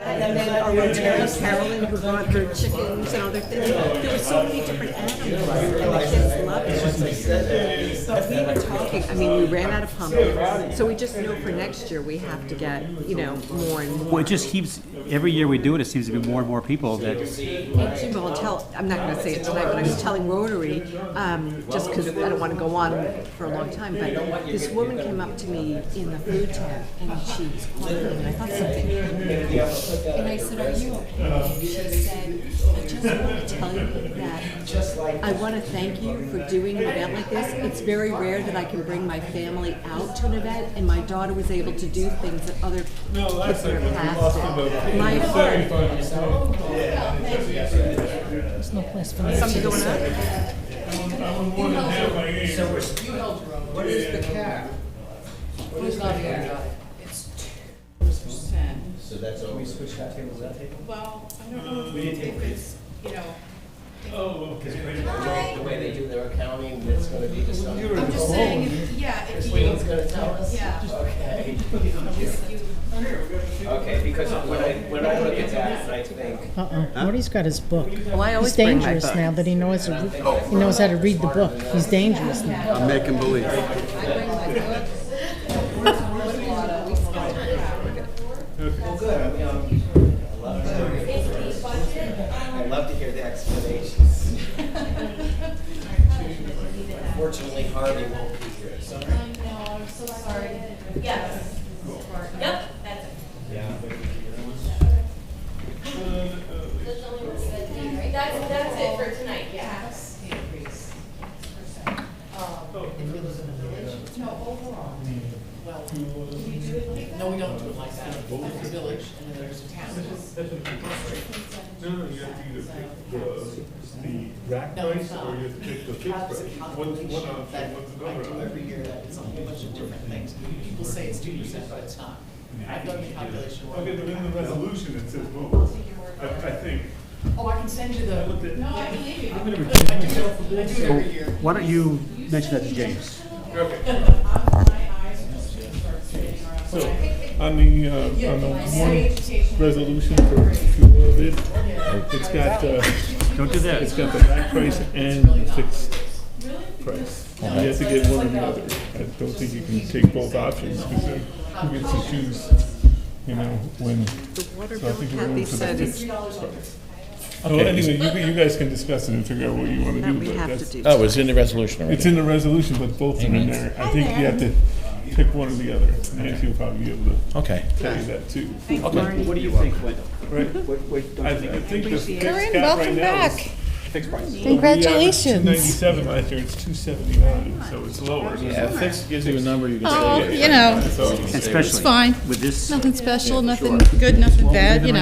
And then our Rotary Carolyn, who brought her chickens and other things. There were so many different animals, and the kids loved it. But we were talking, I mean, we ran out of pumpkin, so we just know for next year we have to get, more and more. Well, it just keeps, every year we do it, it seems to be more and more people that... I'm not going to say it tonight, but I was telling Rotary, just because I don't want to go on for a long time, but this woman came up to me in the food tent, and she was crying, and I thought something happened. And I said, "Are you okay?" And she said, "I just want to tell you that I want to thank you for doing an event like this. It's very rare that I can bring my family out to an event, and my daughter was able to do things that other kids in her past did. My heart." There's no place for me. Something going on? So what is the cap? What is the cap? It's 2%. So that's all. We switched that table to that table? Well, I don't know if it's, Because the way they do their accounting, that's going to be just on. I'm just saying, if This you, Wayne's going to tell us? yeah. Okay. If you, Okay, because when I look at that, I think. Marty's got his book. Well, I always He's bring my dangerous book. now that he knows how to read the book. He's dangerous now. I'm making believe. Well, good. I love to hear the explanations. Unfortunately, Harvey won't be here. So. I'm so sorry. Yes. Yep, that's it. Yeah. That's it for tonight, yeah. No, overall. Well, no, we don't do it like that. There's a village and then there's a town. No, you have to either pick the rack price or you have to pick the fixed price. One's one option, one's another option. Every year that it's a whole bunch of different things. People say it's 2%, but it's not. I've done the calculation. Okay, but in the resolution it says both, I think. Oh, I can send you the. No, I believe you. I do it every year. Why don't you mention that to James? Okay. So, on the one resolution for fuel of it, it's got, Don't do that. it's got the rack price and the fixed price. You have to get one or the other. I don't think you can take both options because then who gets to choose, when. The water So I bill, think we're Kathy going for the said, is fixed price. Oh, anyway, you guys can discuss it and figure out what you want to that do, we but have to that's, do. Oh, it's in the resolution already. it's in the resolution, but both are in there. I think you have to pick one or the other. Nancy will probably be able to Okay. tell you that too. What do you think, Wendell? Right? I think the fixed cap right now is. Fixed price. Congratulations. 297 last year, it's 279, so it's lower. Yeah, fixed gives you a number you can Oh, say. So, Especially it's fine. with this. Nothing special, nothing good, nothing bad, Yeah,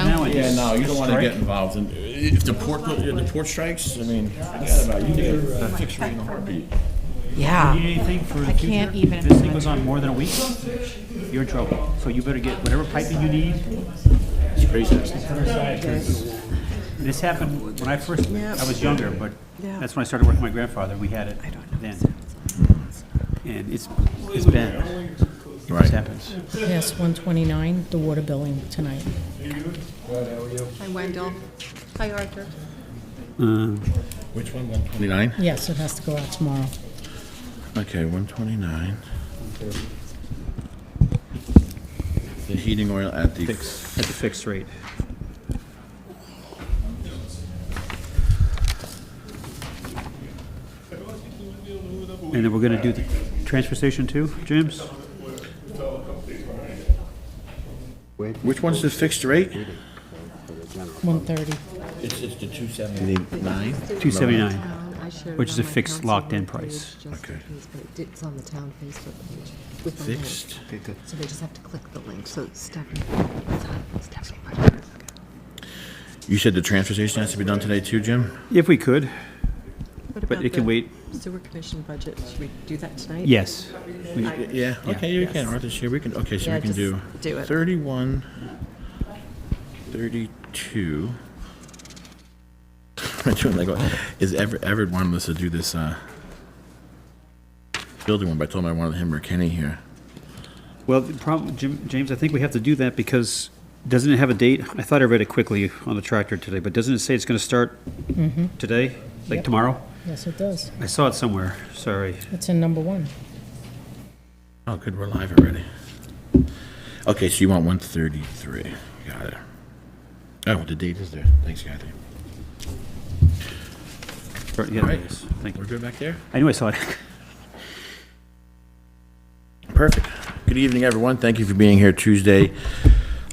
no, you don't want to get involved in, if the port strikes, I mean, forget about it. You get a fixed rate in a heartbeat. Yeah. You need anything for the I future? can't even If this thing goes on more than a week, you're in trouble. So you better get whatever piping you need. It's crazy. This happened when I was younger, but Yeah. that's when I started working with my grandfather. We had it then. And it's bad. It Right. just happens. Yes, 129, the water billing tonight. Hi, Wendell. Hi, Arthur. Which one, 129? Yes, it has to go out tomorrow. Okay, 129. The heating oil at the. At the fixed rate. And then we're gonna do the transfer station too, James? Which one's the fixed rate? 130. It's the 279? 279, I shared it which is a on my fixed council locked-in page, price. just in Okay. case, but it's on the town Facebook page with the link. Fixed? So they just have to click the link. So Stephanie, Stephanie Martin. You said the transfer station has to be done today too, Jim? If we could, What but about it can the wait. Sewer commission budget? Should we do that tonight? Yes. Yeah, okay, you can, right, this year, we can, okay, so Yeah, we can just do. do it. 31, 32. I'm doing like, is Everett wanted us to do this, building one, but I told him I wanted him or Kenny here. Well, the problem, James, I think we have to do that because Doesn't it have a date? I thought I read it quickly on the tractor today, but doesn't it say it's going to start today, like Yep. tomorrow? Yes, it does. I saw it somewhere, sorry. It's in number 1. Oh, good, we're live already. Okay, so you want 133. Got it. Oh, the date is there. Thanks, Kathy. Yeah, All right. it is. Thank you. We're good back there? I knew I saw it. Perfect. Good evening, everyone. Thank you for being here Tuesday,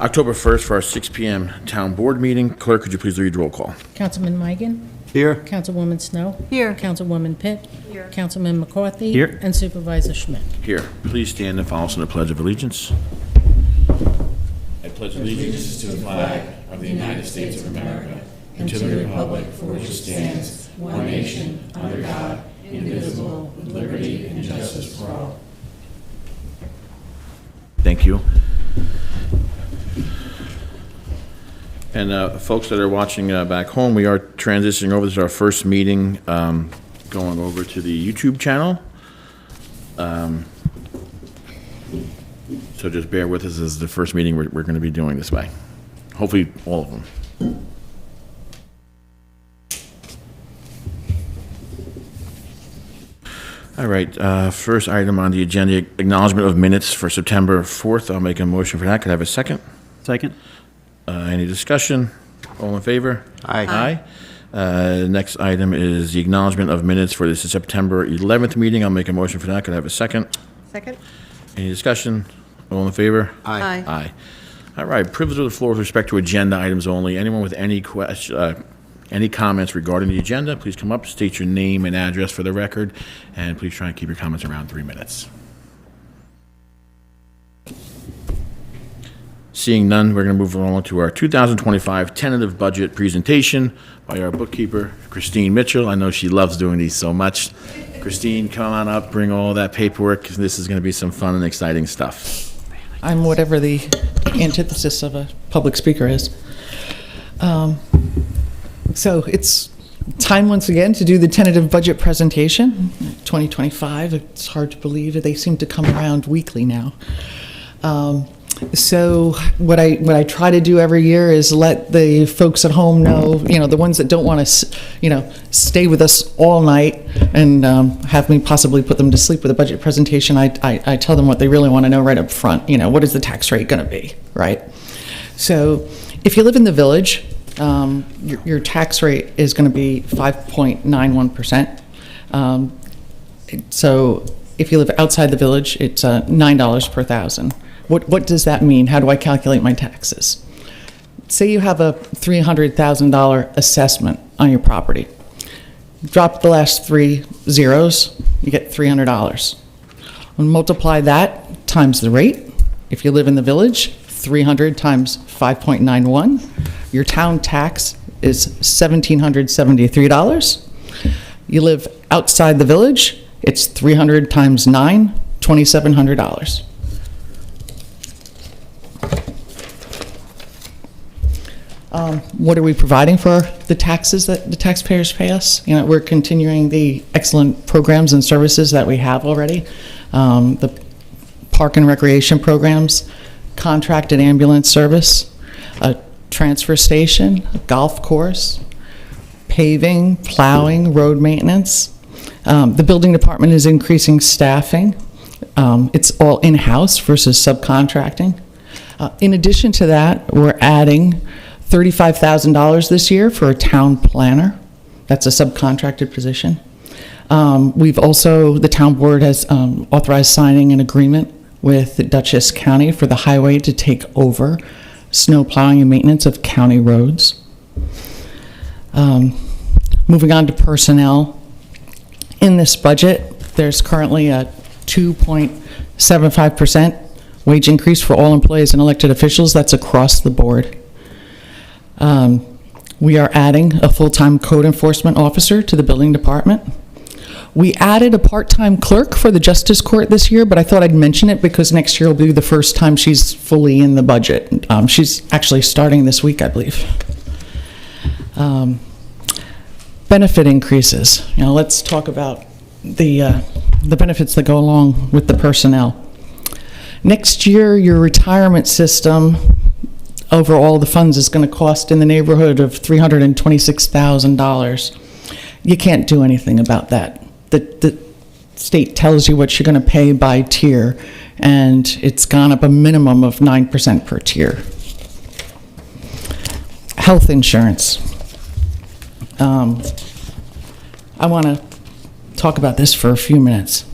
October 1st for our 6 p.m. Town Board meeting. Clerk, could you please read the roll call? Councilman Migan? Here. Councilwoman Snow? Here. Councilwoman Pitt? Here. Councilman McCarthy? Here. And Supervisor Schmidt. Here. Please stand and follow us in the Pledge of Allegiance. I pledge allegiance to the flag of the United States of America and to the republic for which it stands, one nation, under God, indivisible, with liberty and justice for all. Thank you. And folks that are watching back home, we are transitioning over. This is our first meeting going over to the YouTube channel. So just bear with us. This is the first meeting we're going to be doing this way. Hopefully, all of them. All right, first item on the agenda, acknowledgement of minutes for September 4th. I'll make a motion for that. Could I have a second? Second? Any discussion? All in favor? Aye. Aye. Next item is the acknowledgement of minutes for this September 11th meeting. I'll make a motion for that. Could I have a second? Second? Any discussion? All in favor? Aye. Aye. All right, privilege of the floor with respect to agenda items only. Anyone with any any comments regarding the agenda, please come up, state your name and address for the record, and please try and keep your comments around 3 minutes. Seeing none, we're going to move along to our 2025 tentative budget presentation by our bookkeeper, Christine Mitchell. I know she loves doing these so much. Christine, come on up, bring all that paperwork. This is going to be some fun and exciting stuff. I'm whatever the antithesis of a public speaker is. So it's time once again to do the tentative budget presentation, 2025. It's hard to believe they seem to come around weekly now. So what I try to do every year is let the folks at home know, the ones that don't want to, stay with us all night and have me possibly put them to sleep with a budget presentation. I tell them what they really want to know right up front. What is the tax rate going to be, right? So if you live in the village, your tax rate is going to be 5.91%. So if you live outside the village, it's $9 per thousand. What does that mean? How do I calculate my taxes? Say you have a $300,000 assessment on your property. Drop the last 3 zeros, you get $300. And multiply that times the rate. If you live in the village, 300 times 5.91. Your town tax is $1,773. You live outside the village, it's 300 times 9, $2,700. What are we providing for the taxes that the taxpayers pay us? We're continuing the excellent programs and services that we have already. The park and recreation programs, contracted ambulance service, a transfer station, a golf course, paving, plowing, road maintenance. The building department is increasing staffing. It's all in-house versus subcontracting. In addition to that, we're adding $35,000 this year for a town planner. That's a subcontracted position. We've also, the town board has authorized signing an agreement with Dutchess County for the highway to take over snow plowing and maintenance of county roads. Moving on to personnel. In this budget, there's currently a 2.75% wage increase for all employees and elected officials. That's across the board. We are adding a full-time code enforcement officer to the building department. We added a part-time clerk for the Justice Court this year, but I thought I'd mention it because next year will be the first time she's fully in the budget. She's actually starting this week, I believe. Benefit increases. Let's talk about the benefits that go along with the personnel. Next year, your retirement system overall the funds is going to cost in the neighborhood of $326,000. You can't do anything about that. The state tells you what you're going to pay by tier, and it's gone up a minimum of 9% per tier. Health insurance. I want to talk about this for a few minutes.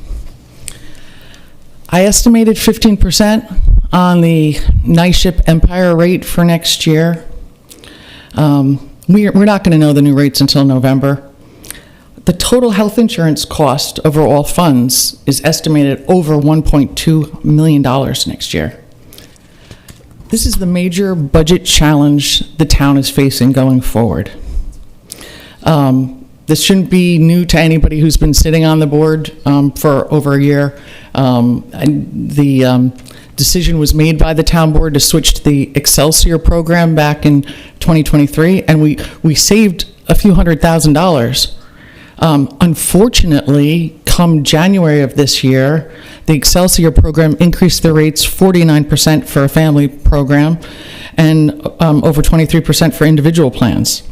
I estimated 15% on the NISHIP Empire rate for next year. We're not going to know the new rates until November. The total health insurance cost over all funds is estimated over $1.2 million next year. This is the major budget challenge the town is facing going forward. This shouldn't be new to anybody who's been sitting on the board for over a year. The decision was made by the town board to switch to the Excelsior program back in 2023, and we saved a few $100,000. Unfortunately, come January of this year, the Excelsior program increased their rates 49% for a family program and over 23% for individual plans.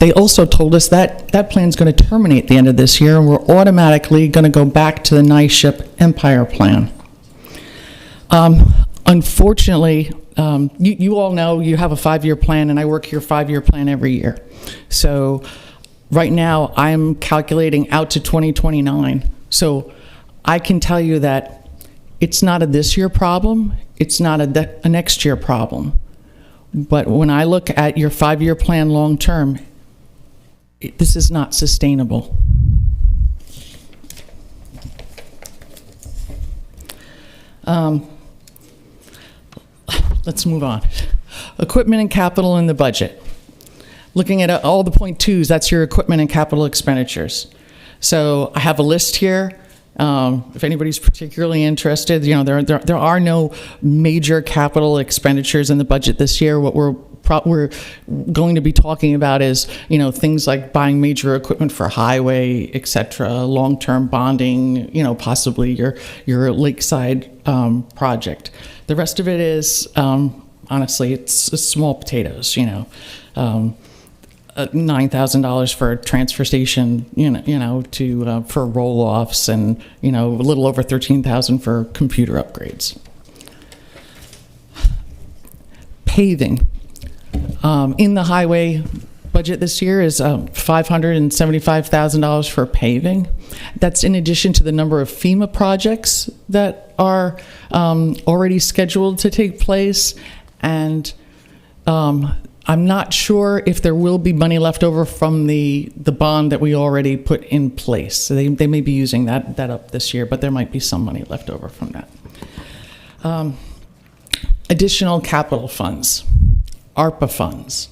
They also told us that that plan is going to terminate at the end of this year, and we're automatically going to go back to the NISHIP Empire plan. Unfortunately, you all know you have a 5-year plan, and I work your 5-year plan every year. So right now, I'm calculating out to 2029. So I can tell you that it's not a this year problem, it's not a next year problem. But when I look at your 5-year plan long term, this is not sustainable. Let's move on. Equipment and capital in the budget. Looking at all the point twos, that's your equipment and capital expenditures. So I have a list here. If anybody's particularly interested, you know, there are no major capital expenditures in the budget this year. What we're going to be talking about is, you know, things like buying major equipment for highway, et cetera, long-term bonding, you know, possibly your lakeside project. The rest of it is, honestly, it's small potatoes, you know. $9,000 for a transfer station, for roll-offs, and a little over $13,000 for computer upgrades. Paving in the highway budget this year is $575,000 for paving. That's in addition to the number of FEMA projects that are already scheduled to take place, and I'm not sure if there will be money left over from the bond that we already put in place. So they may be using that up this year, but there might be some money left over from that. Additional capital funds, ARPA funds.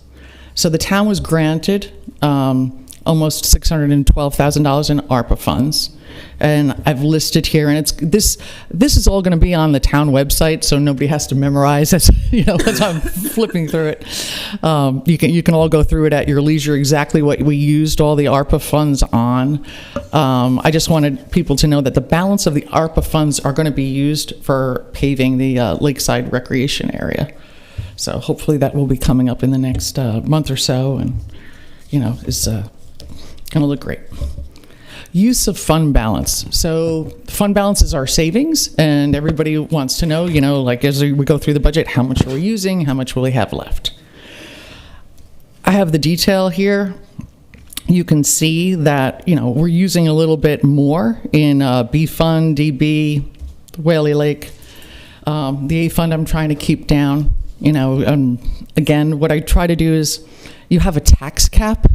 So the town was granted almost $612,000 in ARPA funds, and I've listed here, and this is all going to be on the town website, so nobody has to memorize as as I'm flipping through it. You can all go through it at your leisure, exactly what we used all the ARPA funds on. I just wanted people to know that the balance of the ARPA funds are going to be used for paving the lakeside recreation area. So hopefully that will be coming up in the next month or so, and is going to look great. Use of fund balance. So fund balance is our savings, and everybody wants to know, like as we go through the budget, how much are we using, how much will we have left? I have the detail here. You can see that, we're using a little bit more in B fund, DB, Whaley Lake. The A fund I'm trying to keep down. Again, what I try to do is, you have a tax cap,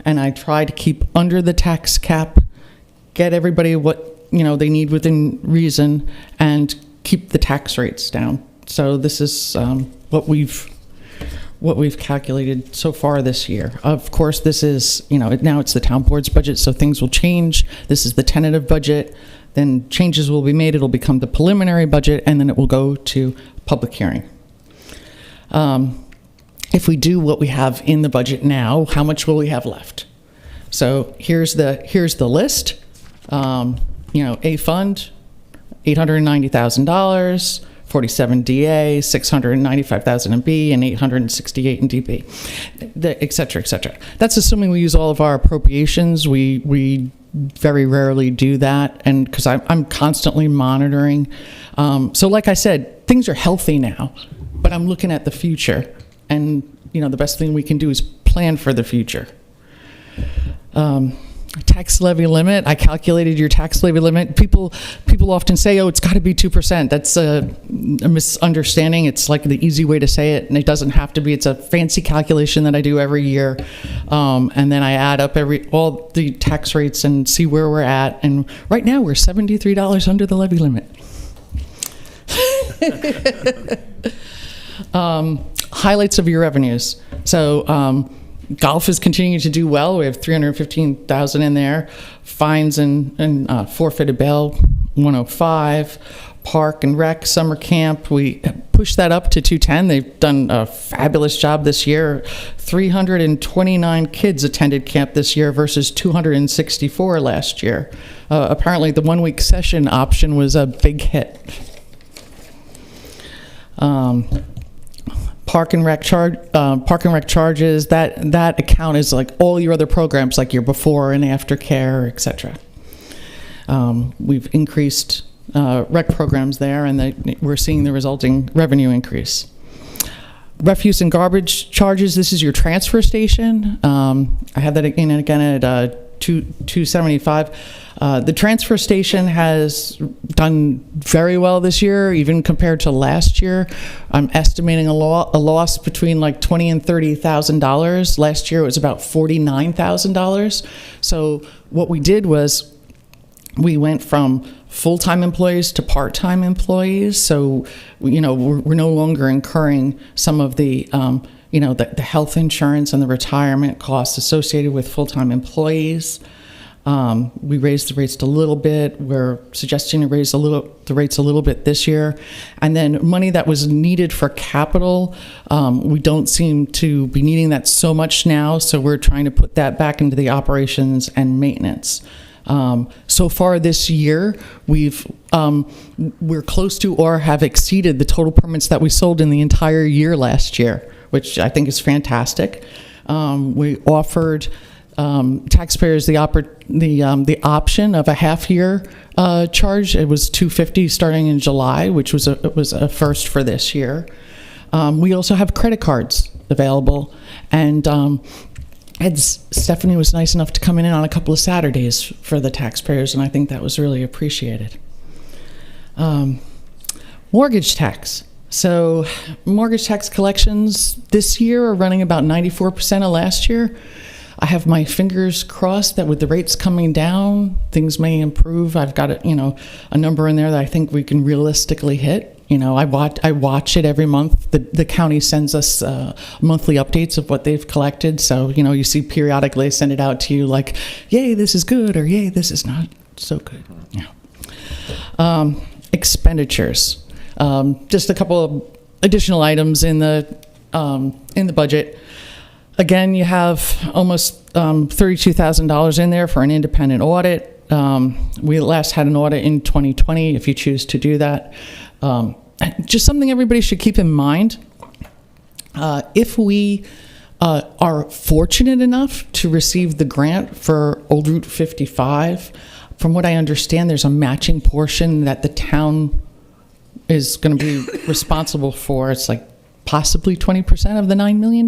and I try to keep under the tax cap, get everybody what they need within reason, and keep the tax rates down. So this is what we've calculated so far this year. Of course, this is now it's the town board's budget, so things will change. This is the tentative budget. Then changes will be made. It'll become the preliminary budget, and then it will go to public hearing. If we do what we have in the budget now, how much will we have left? So here's the list. A fund, $890,000. 47 DA, 695,000 in B, and 868 in DB, et cetera, et cetera. That's assuming we use all of our appropriations. We very rarely do that, and because I'm constantly monitoring. So like I said, things are healthy now, but I'm looking at the future, and the best thing we can do is plan for the future. Tax levy limit. I calculated your tax levy limit. People often say, "Oh, it's got to be 2%." That's a misunderstanding. It's like the easy way to say it, and it doesn't have to be. It's a fancy calculation that I do every year, and then I add up all the tax rates and see where we're at. And right now, we're $73 under the levy limit. Highlights of your revenues. So. Golf is continuing to do well. We have $315,000 in there. Fines and forfeited bail, $105. Park and Rec summer camp, we pushed that up to $210. They've done a fabulous job this year. 329 kids attended camp this year versus 264 last year. Apparently, the 1-week session option was a big hit. Park and Rec charges, that account is like all your other programs, like your before and after care, etc. We've increased rec programs there, and we're seeing the resulting revenue increase. Refuse and garbage charges, this is your transfer station. I have that again at $275. The transfer station has done very well this year, even compared to last year. I'm estimating a loss between like $20,000 and $30,000. Last year it was about $49,000. So what we did was we went from full-time employees to part-time employees. So we're no longer incurring some of the the health insurance and the retirement costs associated with full-time employees. We raised the rates a little bit. We're suggesting to raise the rates a little bit this year. And then money that was needed for capital, we don't seem to be needing that so much now, so we're trying to put that back into the operations and maintenance. So far this year, we're close to or have exceeded the total permits that we sold in the entire year last year, which I think is fantastic. We offered taxpayers the option of a half-year charge. It was $250 starting in July, which was a first for this year. We also have credit cards available, and Stephanie was nice enough to come in on a couple of Saturdays for the taxpayers, and I think that was really appreciated. Mortgage tax. So mortgage tax collections this year are running about 94% of last year. I have my fingers crossed that with the rates coming down, things may improve. I've got a number in there that I think we can realistically hit. I watch it every month. The county sends us monthly updates of what they've collected. So, you see periodically they send it out to you like, yay, this is good, or yay, this is not so good. Yeah. Expenditures. Just a couple of additional items in the budget. Again, you have almost $32,000 in there for an independent audit. We last had an audit in 2020, if you choose to do that. Just something everybody should keep in mind. If we are fortunate enough to receive the grant for Old Route 55, from what I understand, there's a matching portion that the town is going to be responsible for. It's like possibly 20% of the $9 million.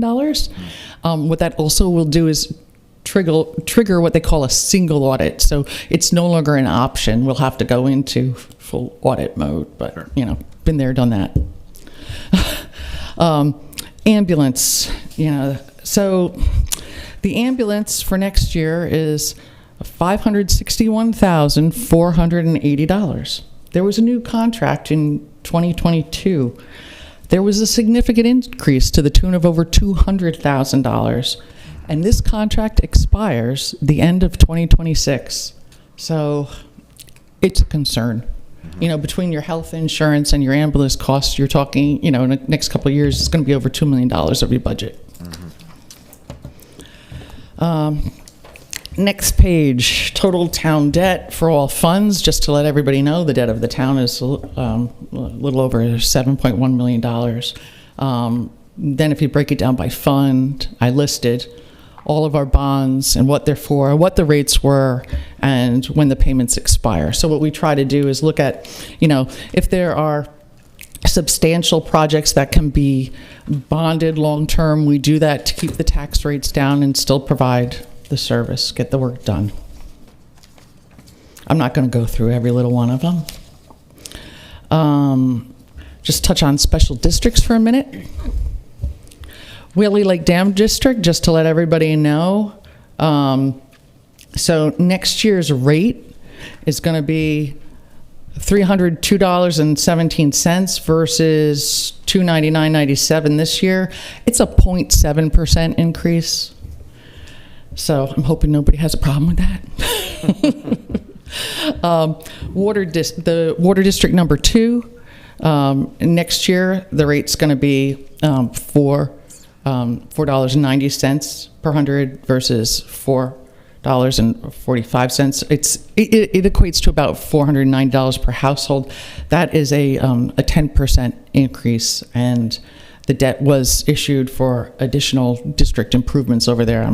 What that also will do is trigger what they call a single audit. So it's no longer an option. We'll have to go into full audit mode, but Sure. Been there, done that. Ambulance, so the ambulance for next year is $561,480. There was a new contract in 2022. There was a significant increase to the tune of over $200,000. And this contract expires the end of 2026. So it's a concern. Between your health insurance and your ambulance costs, you're talking, in the next couple of years, it's going to be over $2 million of your budget. Next page, total town debt for all funds. Just to let everybody know, the debt of the town is a little over $7.1 million. Then if you break it down by fund, I listed all of our bonds and what they're for, what the rates were, and when the payments expire. So what we try to do is look at, if there are substantial projects that can be bonded long-term, we do that to keep the tax rates down and still provide the service, get the work done. I'm not going to go through every little one of them. Just touch on special districts for a minute. Whaley Lake Dam District, just to let everybody know. So next year's rate is going to be $302.17 versus $299.97 this year. It's a 0.7% increase. So I'm hoping nobody has a problem with that. The water district number 2, next year the rate's going to be $4.90 per hundred versus $4.45. It equates to about $409 per household. That is a 10% increase, and the debt was issued for additional district improvements over there.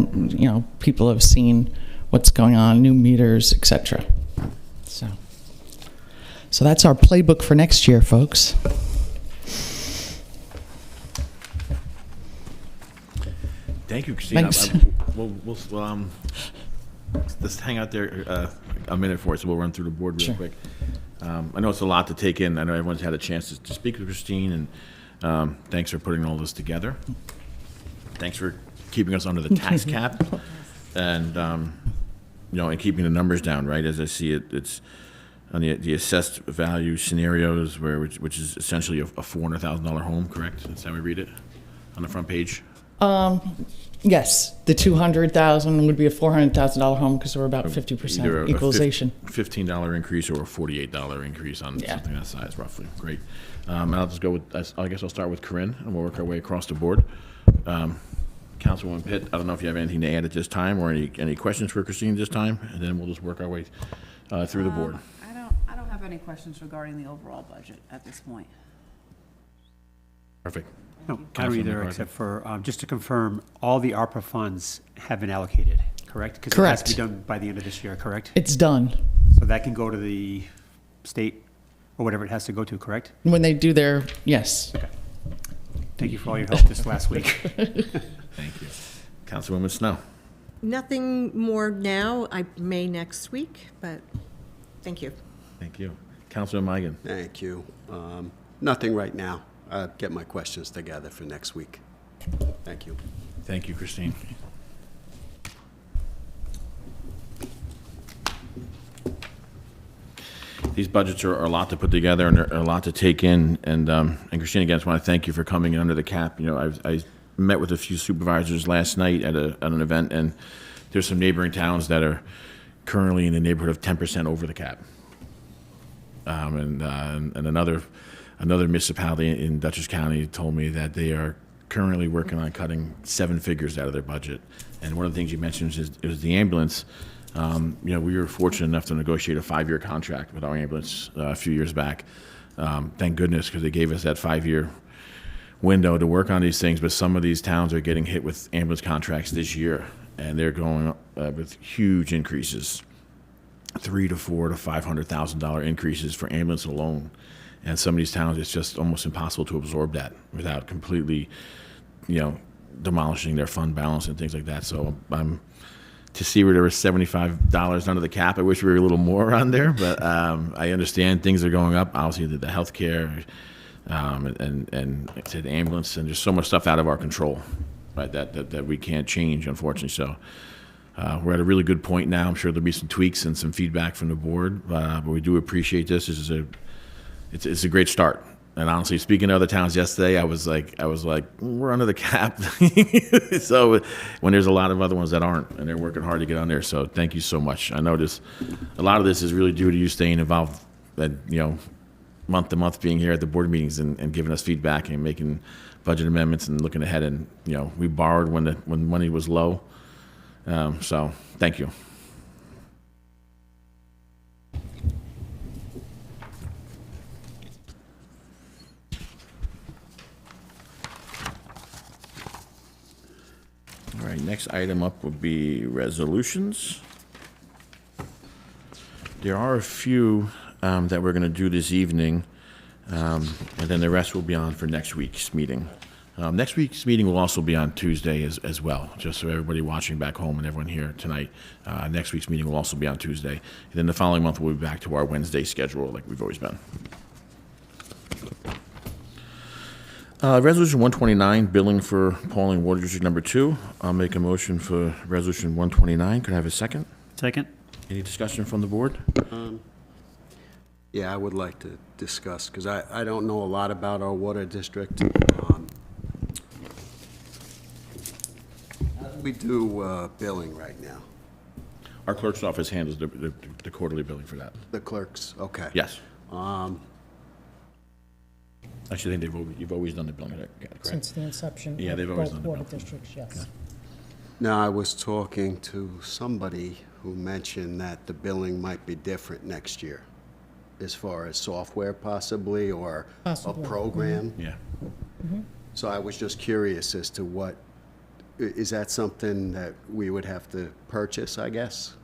People have seen what's going on, new meters, etc. So that's our playbook for next year, folks. Thank you, Christina. Thanks. We'll let's hang out there a minute for it, so we'll run through the board real quick. I know it's a lot to take in. I know everyone's had a chance to speak with Christine, and thanks for putting all this together. Thanks for keeping us under the tax cap, and and keeping the numbers down. Right, as I see it, it's on the assessed value scenarios, which is essentially a $400,000 home. Correct? That's how we read it on the front page. Yes, the $200,000 would be a $400,000 home because we're about 50% equalization. $15 increase or a $48 increase on something that size, roughly. Great. And I'll just go with. I guess I'll start with Corinne, and we'll work our way across the board. Councilwoman Pitt, I don't know if you have anything to add at this time, or any questions for Christine this time, and then we'll just work our way through the board. I don't have any questions regarding the overall budget at this point. Perfect. No, I don't Councilman either, McCarthy. except for, just to confirm, all the ARPA funds have been allocated, correct? Because it has to be done by the end of this year, correct? It's done. So that can go to the state, or whatever it has to go to, correct? When they do their, yes. Okay. Thank you for all your help this last week. Thank you. Councilwoman Snow. Nothing more now. I may next week, but thank you. Thank you. Councilman Migan. Thank you. Nothing right now. I'll get my questions together for next week. Thank you. Thank you, Christine. These budgets are a lot to put together and a lot to take in. And Christine, again, I just want to thank you for coming in under the cap. I met with a few supervisors last night at an event, and there's some neighboring towns that are currently in the neighborhood of 10% over the cap. And another municipality in Dutchess County told me that they are currently working on cutting 7 figures out of their budget. And one of the things you mentioned is the ambulance. We were fortunate enough to negotiate a 5-year contract with our ambulance a few years back. Thank goodness, because they gave us that 5-year window to work on these things. But some of these towns are getting hit with ambulance contracts this year, and they're going with huge increases, $300,000 to $400,000 to $500,000 increases for ambulance alone. And some of these towns, it's just almost impossible to absorb that without completely, demolishing their fund balance and things like that. So to see where there was $75 under the cap, I wish we were a little more on there, but I understand things are going up. Obviously, the healthcare and to the ambulance, and there's so much stuff out of our control, right? That we can't change, unfortunately. So we're at a really good point now. I'm sure there'll be some tweaks and some feedback from the board, but we do appreciate this. It's a great start. And honestly, speaking to other towns yesterday, I was like, we're under the cap. So when there's a lot of other ones that aren't, and they're working hard to get on there. So thank you so much. I know a lot of this is really due to you staying involved, month to month, being here at the board meetings and giving us feedback and making budget amendments and looking ahead. And we borrowed when money was low. So thank you. next item up would be resolutions. There are a few that we're going to do this evening, and then the rest will be on for next week's meeting. Next week's meeting will also be on Tuesday as well, just so everybody watching back home and everyone here tonight. Next week's meeting will also be on Tuesday. And then the following month, we'll be back to our Wednesday schedule like we've always been. Resolution 129, billing for Pawling Water District Number 2. I'll make a motion for Resolution 129. Could I have a second? Second? Any discussion from the board? Yeah, I would like to discuss, because I don't know a lot about our water district. How do we do billing right now? Our clerk's office handles the quarterly billing for that. The clerks, okay. Yes. Actually, I think you've always done the billing, correct? Since the inception Yeah, of they've always both done the water bill. districts, yes. Now, I was talking to somebody who mentioned that the billing might be different next year, as far as software possibly, or a Possibly. program. Yeah. So I was just curious as to what, is that something that we would have to purchase, I guess?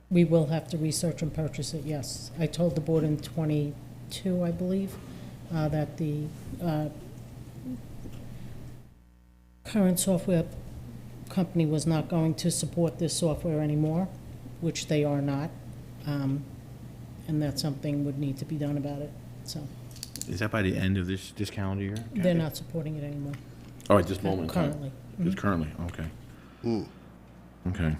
We will have to research and purchase it, yes. I told the board in '22, I believe, that the current software company was not going to support this software anymore, which they are not. And that something would need to be done about it, so. Is that by the end of this calendar year? They're not supporting it anymore, Oh, at this moment? in time? currently. Just currently, okay. Okay.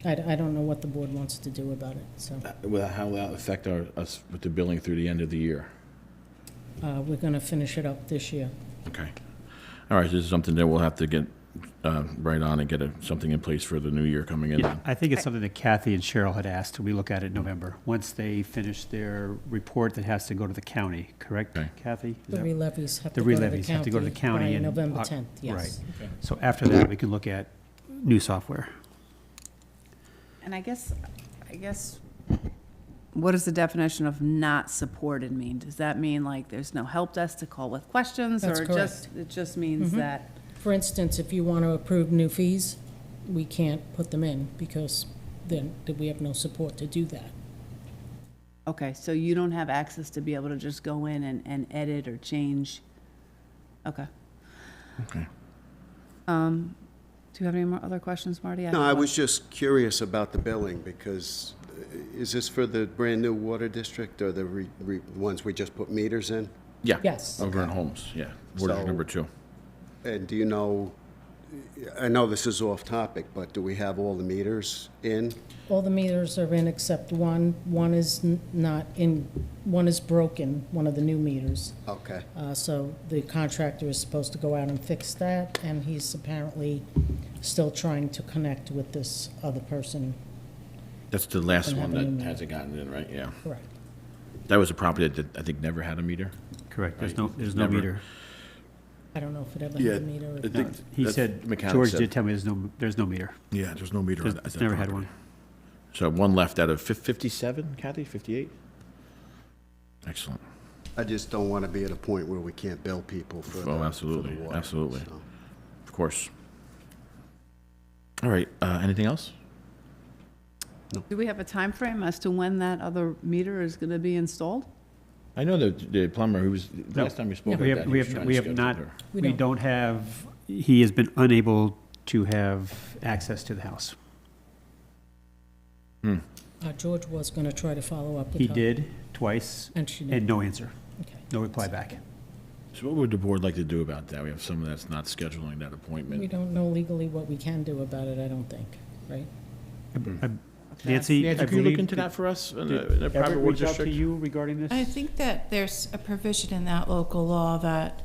I don't know what the board wants to do about it, so. Well, how will that affect us with the billing through the end of the year? We're gonna finish it up this year. Okay. All right, this is something that we'll have to get right on and get something in place for the new year coming in. Yeah, I think it's something that Kathy and Cheryl had asked. We look at it in November, once they finish their report that has to go to the county, correct, Okay. Kathy? Is The that- re-levies have The to go to the re-levies have to go to the county by in November Oc- 10th, yes. Right. So after that, we can look at new software. And I guess, what does the definition of not supported mean? Does that mean like there's no help desk to call with questions? That's Or correct. it just means that, For instance, if you want to approve new fees, we can't put them in because then we have no support to do that. okay, so you don't have access to be able to just go in and edit or change? Okay. Okay. Do you have any more other questions, Marty? No, I was just curious about the billing, because is this for the brand-new water district, or the ones we just put meters in? Yeah. Yes. Over in Holmes, yeah. Water So- number 2. And do you know, I know this is off topic, but do we have all the meters in? All the meters are in except one. One is not in, one is broken, one of the new meters. Okay. So the contractor is supposed to go out and fix that, and he's apparently still trying to connect with this other person. That's the last Don't one have any that meter. hasn't gotten in, right? Yeah. Correct. That was a property that I think never had a meter. Correct, there's Right. no Never. meter. I don't know if it ever had a meter. or- I think He that's- said, mechanic George said- did tell me there's no meter. Yeah, there's no meter. There's- at It's that never had property. one. So one left out of 57, Kathy, 58? Excellent. I just don't want to be at a point where we can't bill people for the Oh, for the absolutely, water, absolutely. so. Of course. All right, anything else? Do we have a time frame as to when that other meter is going to be installed? I know that the plumber who was, last time we spoke We about that, have, he was trying to schedule not, her. we don't have, he has been unable to have access to the house. George was going to try to follow up with her. He did twice, And she and didn't. no answer, Okay. no reply back. So what would the board like to do about that? We have someone that's not scheduling that We appointment. don't know legally what we can do about it, I don't think, right? Nancy, Yeah, I could you look believe, into did that for us in did a private Everett water reach out to district? you regarding this? I think that there's a provision in that local law that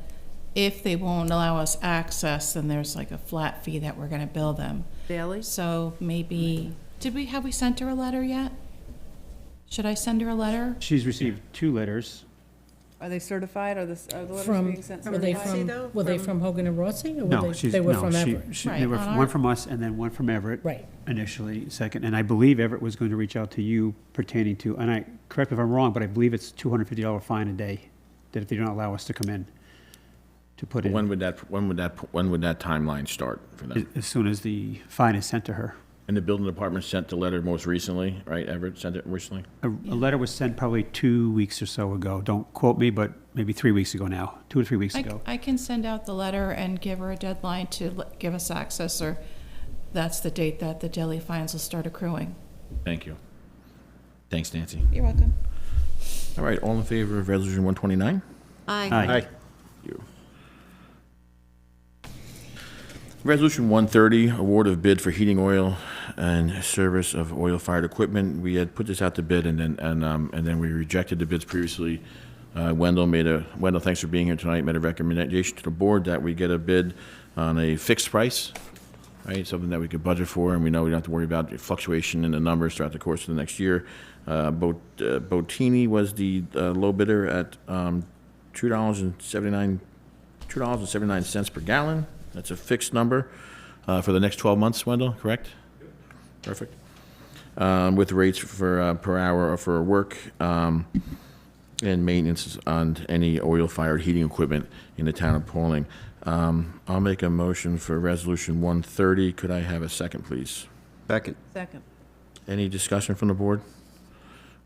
if they won't allow us access, then there's like a flat fee that we're gonna bill them. Daily? So maybe, have we sent her a letter yet? Should I send her a letter? She's received 2 letters. Are they certified? Are the letters From, being sent were they certified? from Hogan and Rossi, or No, were she's, they were no, from Everett? they Right, were on one our- from us and then one from Everett. Right. Initially, second, and I believe Everett was going to reach out to you pertaining to, and I, correct me if I'm wrong, but I believe it's $250 fine a day, that if they don't allow us to come in. to put in. When would that timeline start for them? As soon as the fine is sent to her. And the building department sent the letter most recently, right? Everett sent it recently? A letter was sent probably 2 weeks or so ago. Don't quote me, but maybe 3 weeks ago now, 2 or 3 weeks ago. I can send out the letter and give her a deadline to give us access, or that's the date that the daily fines will start accruing. Thank you. Thanks, Nancy. You're welcome. All right, all in favor of Resolution 129? Aye. Aye. Thank you. Resolution 130, award of bid for heating oil and service of oil-fired equipment. We had put this out to bid, and then we rejected the bids previously. Wendell, thanks for being here tonight, made a recommendation to the board that we get a bid on a fixed price, right? Something that we could budget for, and we know we don't have to worry about fluctuation in the numbers throughout the course of the next year. Botini was the low bidder at $2.79 per gallon. That's a fixed number for the next 12 months, Wendell, correct? Perfect. With rates for per hour for work and maintenance on any oil-fired heating equipment in the town of Pawling. I'll make a motion for Resolution 130. Could I have a second, please? Second. Second. Any discussion from the board?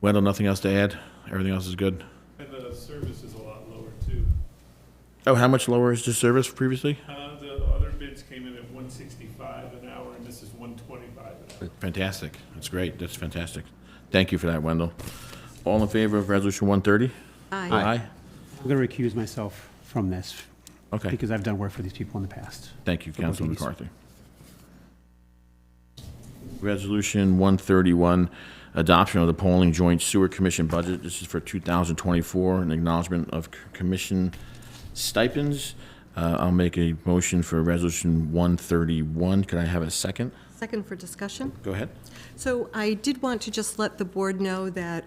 Wendell, nothing else to add? Everything else is good? And the service is a lot lower too. Oh, how much lower is the service previously? The other bids came in at $165 an hour, and this is $125 an hour. Fantastic. That's great. That's fantastic. Thank you for that, Wendell. All in favor of Resolution 130? Aye. Aye. I'm going to recuse myself from this Okay. because I've done work for these people in the past. Thank you, For Councilman Botinis. McCarthy. Resolution 131, adoption of the Pawling Joint Sewer Commission budget. This is for 2024, an acknowledgement of commission stipends. I'll make a motion for Resolution 131. Could I have a second? Second for discussion. Go ahead. So I did want to just let the board know that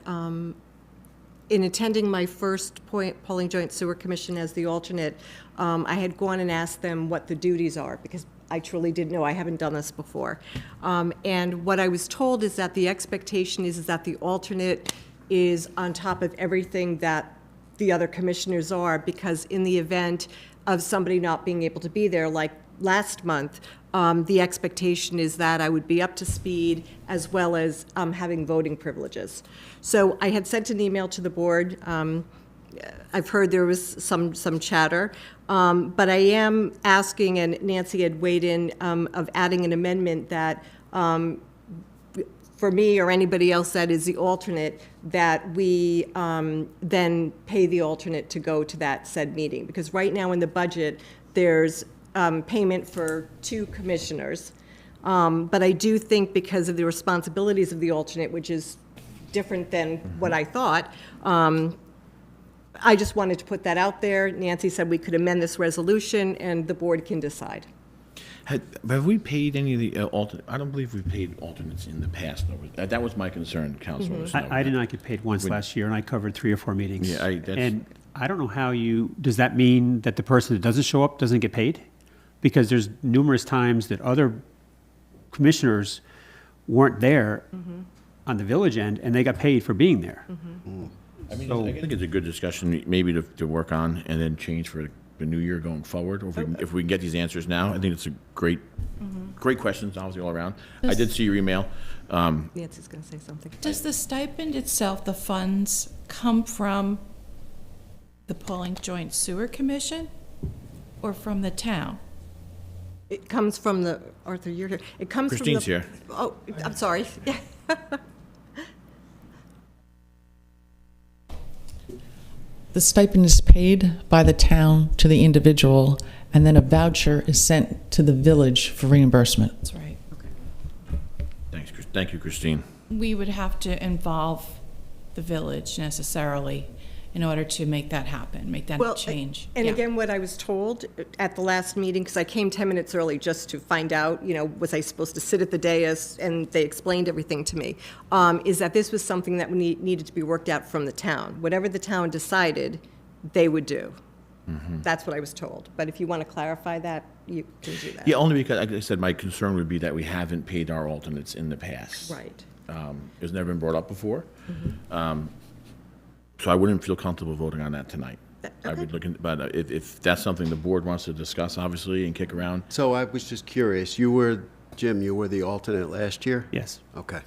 in attending my first Pawling Joint Sewer Commission as the alternate, I had gone and asked them what the duties are, because I truly didn't know. I haven't done this before. And what I was told is that the expectation is that the alternate is on top of everything that the other commissioners are, because in the event of somebody not being able to be there, like last month, the expectation is that I would be up to speed as well as having voting privileges. So I had sent an email to the board. I've heard there was some chatter, but I am asking, and Nancy had weighed in, of adding an amendment that for me or anybody else that is the alternate, that we then pay the alternate to go to that said meeting. Because right now in the budget, there's payment for 2 commissioners. But I do think because of the responsibilities of the alternate, which is different than what I thought, I just wanted to put that out there. Nancy said we could amend this resolution and the board can decide. Have we paid any of the alternate? I don't believe we've paid alternates in the past. That was my concern, Councilman. I did not get paid once last year, and I covered 3 or 4 meetings. Yeah, and I don't know how does that mean that the person that doesn't show up doesn't get paid? Because there's numerous times that other commissioners weren't there on the village end, and they got paid for being there. I mean, I think it's a good discussion, maybe to work on and then change for the new year going forward. Or if we can get these answers now, I think it's a great questions, obviously, all around. I did see your email. Nancy's going to say something. Does the stipend itself, the funds, come from the Pawling Joint Sewer Commission or from the town? It comes from the, Arthur, you're here. It comes Christine's from the. here. Oh, I'm sorry. The stipend is paid by the town to the individual, and then a voucher is sent to the village for reimbursement. That's right. Thank you, Christine. We would have to involve the village necessarily in order to make that happen, make that change. And Yeah. again, what I was told at the last meeting, because I came 10 minutes early just to find out, was I supposed to sit at the dais, and they explained everything to me, is that this was something that needed to be worked out from the town. Whatever the town decided, they would do. That's what I was told. But if you want to clarify that, you can do that. Yeah, only because, like I said, my concern would be that we haven't paid our alternates in the past. Right. It's never been brought up before. So I wouldn't feel comfortable voting on that tonight. I would look in, but if that's something the board wants to discuss, obviously, and kick around. So I was just curious, Jim, you were the alternate last year? Yes. Okay.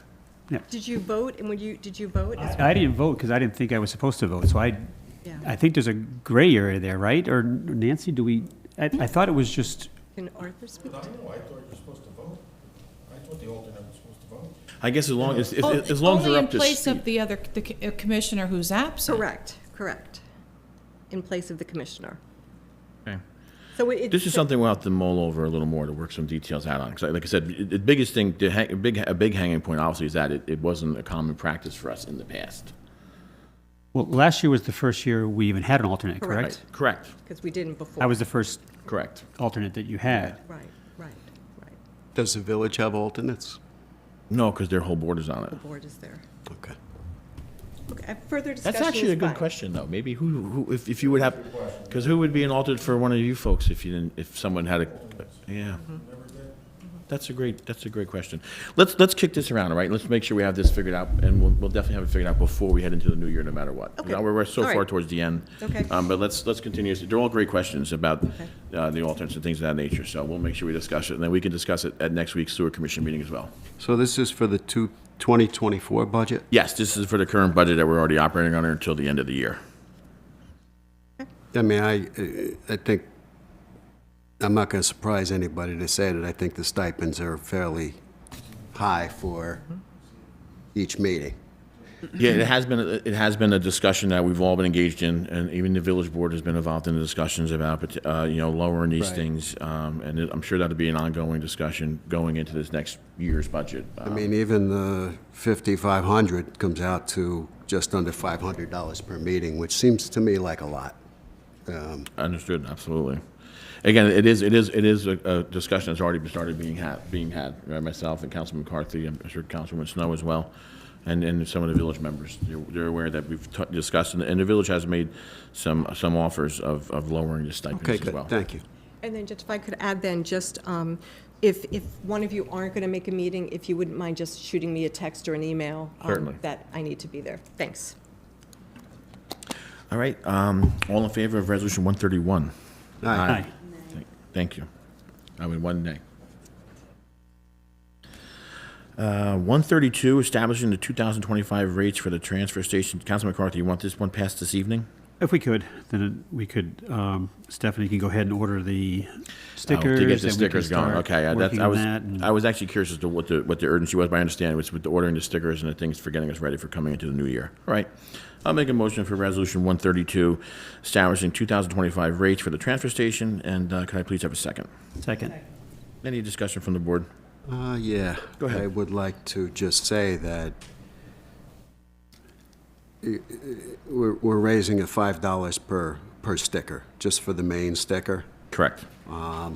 Did you vote, and did you vote? I didn't vote because I didn't think I was supposed to vote, so Yeah. I think there's a gray area there, right? Or Nancy, I thought it was just, Can Arthur speak? I thought you were supposed to vote. I thought the alternate was supposed to vote. I guess as long as, as long as Only they're in up to place speed. of the other, commissioner who's absent. Correct. In place of the commissioner. Okay. So This is something we'll have to mull over a little more to work some details out on. Because like I said, the biggest thing, a big hanging point obviously is that it wasn't a common practice for us in the past. well, last year was the first year we even had an alternate, correct? Correct. Because we didn't before. I was the first Correct. alternate that you had. Right. Does the village have alternates? No, because their whole board is on it. The board is there. Okay. Okay, further discussion That's actually is a good fine. question, though. Maybe who if you would have, because who would be an alternate for one of you folks if you didn't, if someone had a, yeah. That's a great question. Let's kick this around, all right? Let's make sure we have this figured out, and we'll definitely have it figured out before we head into the new year, no matter what. Okay. Now, we're so All right. far towards the end. Okay. But let's continue. They're all great questions about the alternates and things of that nature, so we'll make sure we discuss it, and then we can discuss it at next week's sewer commission meeting as well. So this is for the 2024 budget? Yes, this is for the current budget that we're already operating under until the end of the year. I mean, I think, I'm not going to surprise anybody to say that I think the stipends are fairly high for each meeting. Yeah, it has been a discussion that we've all been engaged in, and even the village board has been involved in the discussions about, lowering these Right. things. And I'm sure that'll be an ongoing discussion going into this next year's budget. I mean, even the 5,500 comes out to just under $500 per meeting, which seems to me like a lot. Understood, absolutely. Again, it is a discussion that's already started being had. Right? Myself and Councilman McCarthy, I'm sure Councilman Snow as well, and some of the village members. They're aware that we've discussed, and the village has made some offers of lowering the stipends Okay, as well. good, thank you. And then just if I could add then, just if one of you aren't going to make a meeting, if you wouldn't mind just shooting me a text or an email. Certainly. That I need to be there. Thanks. All right, all in favor of Resolution 131? Aye. Thank you. I mean, one nay. 132, establishing the 2025 rates for the transfer station. Councilman McCarthy, you want this one passed this evening? If we could, then we could, Stephanie can go ahead and order the stickers. To get the and we can stickers going, start okay. working on that, and- I was actually curious as to what the urgency was, but I understand it was with the ordering the stickers and the things for getting us ready for coming into the new year. All right. I'll make a motion for Resolution 132, establishing 2025 rates for the transfer station, and could I please have a second? Second. Any discussion from the board? Yeah. Go ahead. I would like to just say that we're raising it $5 per sticker, just for the main sticker. Correct. I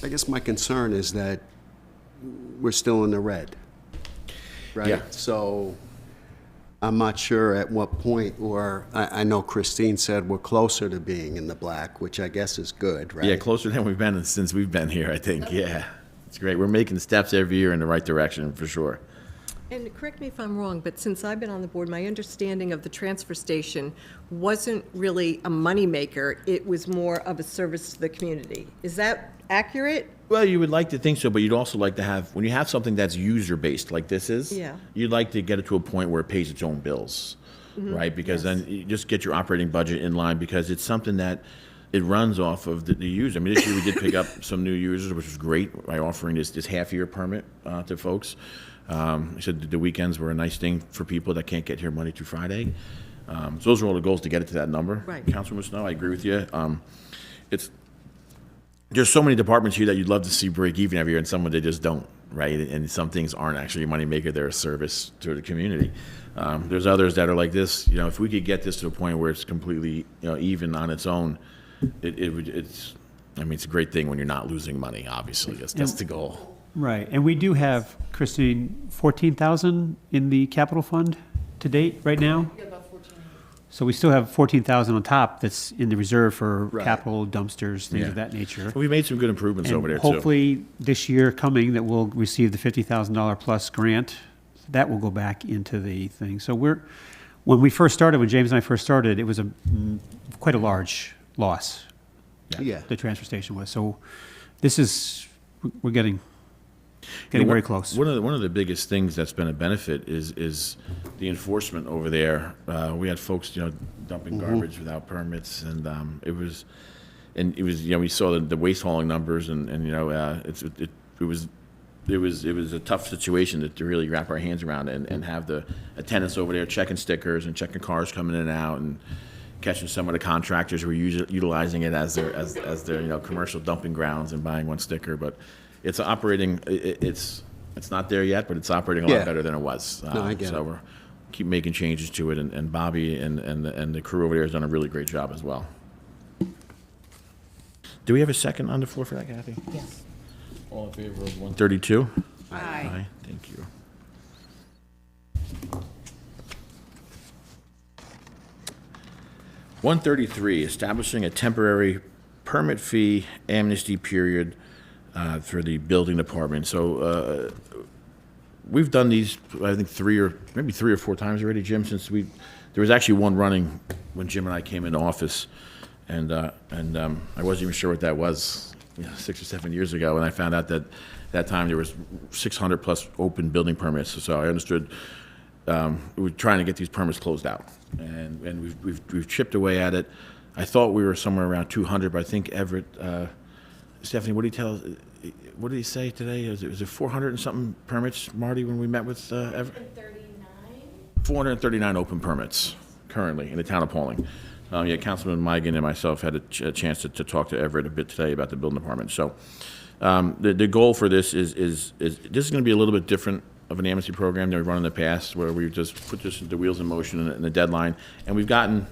guess my concern is that we're still in the red, right? Yeah. So I'm not sure at what point, or I know Christine said we're closer to being in the black, which I guess is good, right? Yeah, closer than we've been since we've been here, I think. Yeah. It's great. We're making steps every year in the right direction, for sure. And correct me if I'm wrong, but since I've been on the board, my understanding of the transfer station wasn't really a moneymaker. It was more of a service to the community. Is that accurate? Well, you would like to think so, but you'd also like to have, when you have something that's user-based like this is, Yeah. you'd like to get it to a point where it pays its own bills, right? Because then you just get your operating budget in line, because it's something that it runs off of the user. I mean, this year we did pick up some new users, which was great, by offering this half-year permit to folks. I said the weekends were a nice thing for people that can't get here Monday through Friday. So those are all the goals to get it to that number. Right. Councilman Snow, I agree with you. There's so many departments here that you'd love to see break even every year, and some of they just don't, right? And some things aren't actually a moneymaker; they're a service to the community. There's others that are like this. If we could get this to a point where it's completely, even on its own, it's a great thing when you're not losing money. Obviously, that's the goal. Right, and we do have, Christine, 14,000 in the capital fund to date right now? Yeah, about 14. So we still have 14,000 on top that's in the reserve for Right. capital, dumpsters, things Yeah. of that nature. We made some good improvements And over there too. hopefully this year coming that we'll receive the $50,000 plus grant, that will go back into the thing. So we're when we first started, when James and I first started, it was quite a large loss. Yeah. The transfer station was. So this is, we're getting very close. One of the biggest things that's been a benefit is the enforcement over there. We had folks, dumping garbage without permits, and it was, we saw the waste hauling numbers, and it was a tough situation to really wrap our hands around and have the attendants over there checking stickers and checking cars coming in and out and catching some of the contractors who were utilizing it as their commercial dumping grounds and buying one sticker. But it's operating. It's not there yet, but it's operating a lot better than it was. No, I get it. So we're keep making changes to it, and Bobby and the crew over there has done a really great job as well. Do we have a second on the floor for that, Kathy? Yes. All in favor of 132? Aye. Thank you. $133, establishing a temporary permit fee amnesty period for the building department. So we've done these, I think, three or four times already, Jim, since there was actually one running when Jim and I came into office, and I wasn't even sure what that was 6 or 7 years ago, and I found out that time there was 600 plus open building permits. So I understood we're trying to get these permits closed out, and we've chipped away at it. I thought we were somewhere around 200, but I think Everett, Stephanie, what did he say today? Was it 400 and something permits, Marty, when we met with Everett? 439 open permits currently in the town of Pawling. Councilman Migan and myself had a chance to talk to Everett a bit today about the building department. So the goal for this is this is going to be a little bit different of an amnesty program than we've run in the past, where we just put this into wheels in motion and a deadline, and we've gotten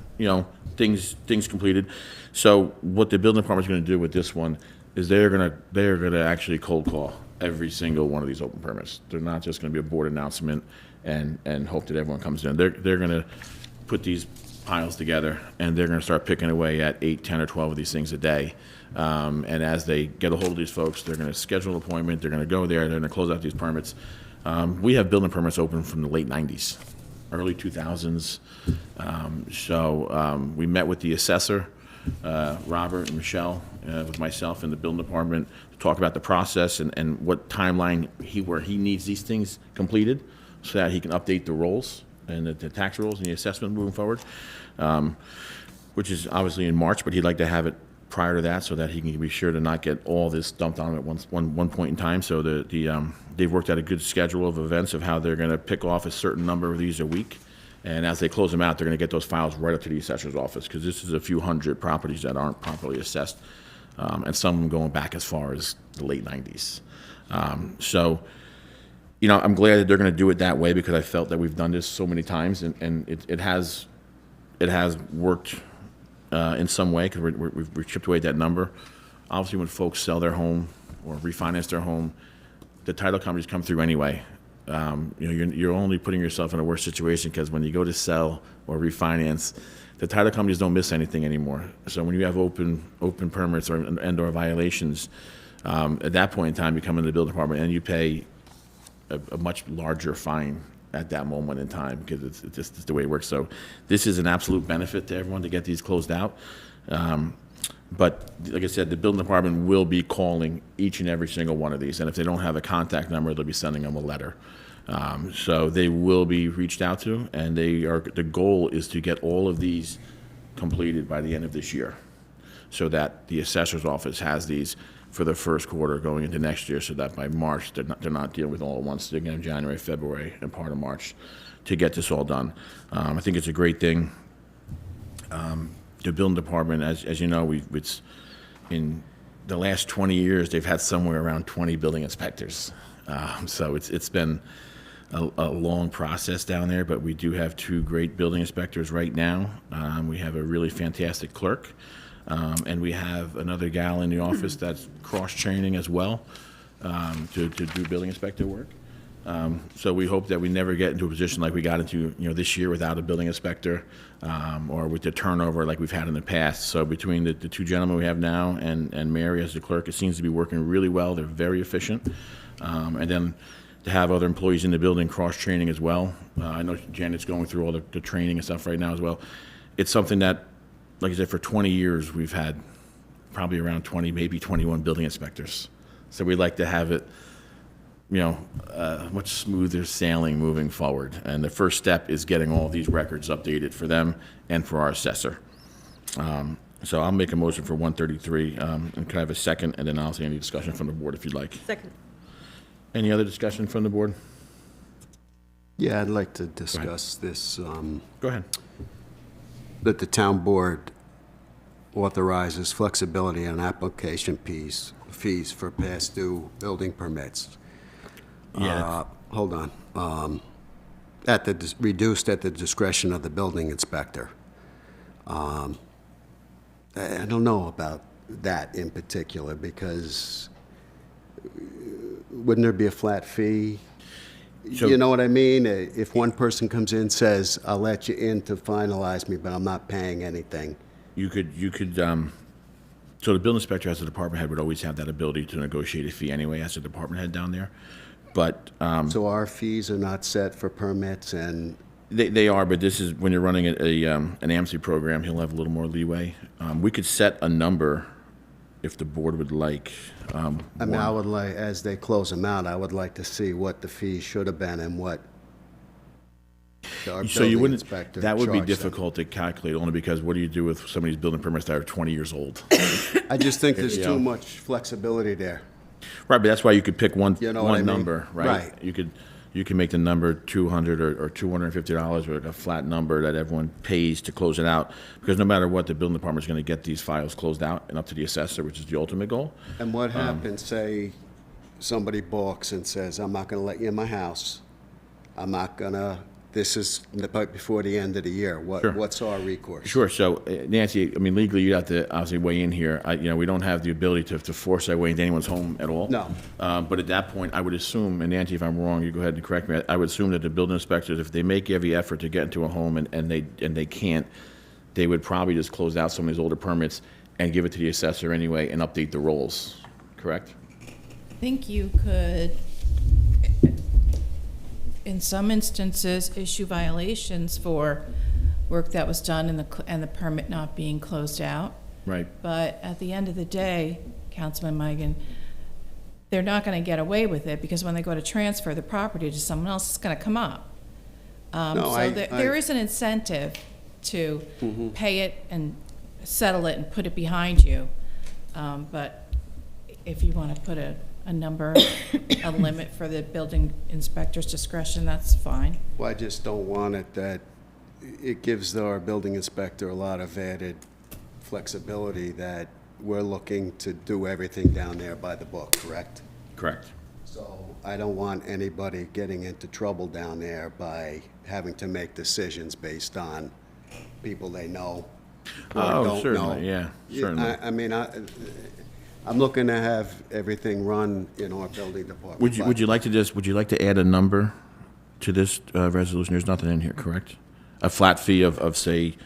things completed. So what the building department is going to do with this one is they're going to actually cold call every single one of these open permits. They're not just going to be a board announcement and hope that everyone comes in. They're going to put these piles together, and they're going to start picking away at 8, 10, or 12 of these things a day. And as they get a hold of these folks, they're going to schedule an appointment. They're going to go there. They're going to close out these permits. We have building permits open from the late 90s, early 2000s. We met with the assessor, Robert and Michelle, with myself and the building department to talk about the process and what timeline where he needs these things completed so that he can update the rolls and the tax rolls and the assessment moving forward, which is obviously in March, but he'd like to have it prior to that so that he can be sure to not get all this dumped on him at one point in time. So they've worked out a good schedule of events of how they're going to pick off a certain number of these a week. And as they close them out, they're going to get those files right up to the assessor's office, because this is a few hundred properties that aren't properly assessed, and some of them going back as far as the late 90s. I'm glad that they're going to do it that way, because I felt that we've done this so many times, and it has worked in some way, because we've chipped away at that number. Obviously, when folks sell their home or refinance their home, the title companies come through anyway. You're only putting yourself in a worse situation, because when you go to sell or refinance, the title companies don't miss anything anymore. So when you have open permits or violations, at that point in time, you come into the building department and you pay a much larger fine at that moment in time, because it's just the way it works. So this is an absolute benefit to everyone to get these closed out. But like I said, the building department will be calling each and every single one of these, and if they don't have a contact number, they'll be sending them a letter. So they will be reached out to, and the goal is to get all of these completed by the end of this year, so that the assessor's office has these for the first quarter going into next year, so that by March they're not dealing with all at once. They're going to January, February, and part of March to get this all done. I think it's a great thing. The building department, as you know, it's in the last 20 years, they've had somewhere around 20 building inspectors. So it's been a long process down there, but we do have 2 great building inspectors right now. We have a really fantastic clerk, and we have another gal in the office that's cross-training as well to do building inspector work. So we hope that we never get into a position like we got into this year without a building inspector, or with the turnover like we've had in the past. So between the 2 gentlemen we have now and Mary as the clerk, it seems to be working really well. They're very efficient. And then to have other employees in the building cross-training as well. I know Janet's going through all the training and stuff right now as well. It's something that, like I said, for 20 years, we've had probably around 20, maybe 21 building inspectors. So we like to have it, much smoother sailing moving forward. And the first step is getting all these records updated for them and for our assessor. So I'll make a motion for 133, and can I have a second, and then I'll see any discussion from the board if you'd like. Second. Any other discussion from the board? Yeah, I'd like to discuss this, Go ahead. that the town board authorizes flexibility on application fees for past due building permits. Yeah. Hold on. Reduced at the discretion of the building inspector. I don't know about that in particular, because wouldn't there be a flat fee? So- You know what I mean? If one person comes in and says, I'll let you in to finalize me, but I'm not paying anything. You could, so the building inspector as a department head would always have that ability to negotiate a fee anyway as a department head down there. But, So our fees are not set for permits and, they are, but this is, when you're running an AMC program, he'll have a little more leeway. We could set a number if the board would like. I mean, I would like, as they close them out, I would like to see what the fee should have been and what our So you building wouldn't, inspector that would be charged them. difficult to calculate, only because what do you do with some of these building permits that are 20 years old? I just think there's Yeah. too much flexibility there. Right, but that's why you could pick one, You know what I one mean? number, right? Right. You can make the number $200 or $250 or a flat number that everyone pays to close it out, because no matter what, the building department's gonna get these files closed out and up to the assessor, which is the ultimate goal. And what happens, say, somebody balks and says, I'm not gonna let you in my house. I'm not gonna, this is before the end of the year. Sure. What's our recourse? Sure, so Nancy, I mean, legally, you'd have to obviously weigh in here. We don't have the ability to force our way into anyone's home at all. No. But at that point, I would assume, and Nancy, if I'm wrong, you go ahead and correct me, I would assume that the building inspectors, if they make every effort to get into a home and they can't, they would probably just close out some of these older permits and give it to the assessor anyway and update the rolls, correct? I think you could, in some instances, issue violations for work that was done and the permit not being closed out. Right. But at the end of the day, Councilman Migan, they're not going to get away with it, because when they go to transfer the property to someone else, it's going to come up. There is an incentive to pay it and settle it and put it behind you. But if you want to put a number, a limit for the building inspector's discretion, that's fine. Well, I just don't want it that, it gives our building inspector a lot of added flexibility that we're looking to do everything down there by the book, correct? Correct. So I don't want anybody getting into trouble down there by having to make decisions based on people they know or don't know. Certainly, yeah, certainly. I mean, I'm looking to have everything run in our building department. Would you like to add a number to this resolution? There's nothing in here, correct? A flat fee of say,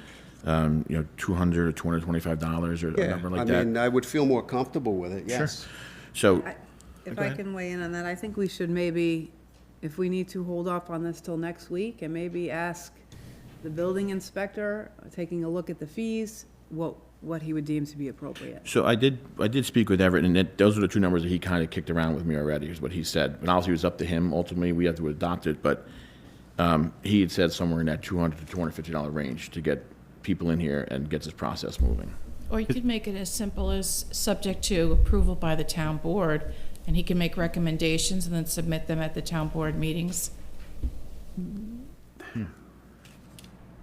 $200 or $225 or a Yeah, number like I that? mean, I would feel more comfortable with it, yes. So, If Go I ahead. can weigh in on that, I think we should maybe, if we need to hold off on this till next week, and maybe ask the building inspector, taking a look at the fees, what he would deem to be appropriate. so I did speak with Everett, and those are the two numbers that he kind of kicked around with me already, is what he said. And obviously, it was up to him. Ultimately, we have to adopt it, but he had said somewhere in that $200 to $250 range to get people in here and get this process moving. Or you could make it as simple as subject to approval by the town board, and he can make recommendations and then submit them at the town board meetings.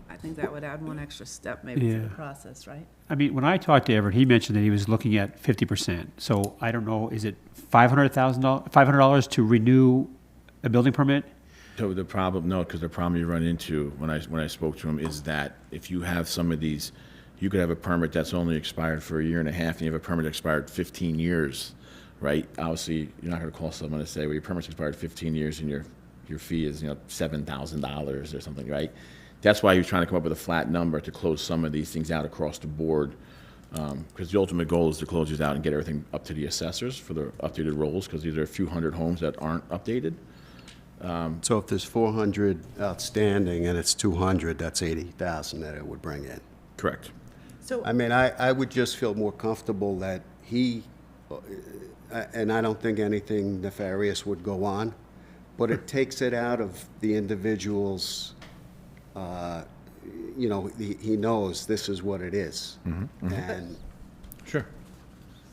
I think that would add one extra step maybe to the Yeah. process, right? I mean, when I talked to Everett, he mentioned that he was looking at 50%. So I don't know, is it $500 to renew a building permit? So the problem, no, because the problem you run into when I spoke to him is that if you have some of these, you could have a permit that's only expired for a year and a half, and you have a permit that expired 15 years, right? Obviously, you're not going to call someone to say, well, your permit's expired 15 years and your fee is, $7,000 or something, right? That's why he was trying to come up with a flat number to close some of these things out across the board, because the ultimate goal is to close these out and get everything up to the assessors for the updated rolls, because these are a few hundred homes that aren't updated. So if there's 400 outstanding and it's 200, that's 80,000 that it would bring in. Correct. So, I mean, I would just feel more comfortable that he, and I don't think anything nefarious would go on, but it takes it out of the individual's, you know, he knows this is what it is. And Sure.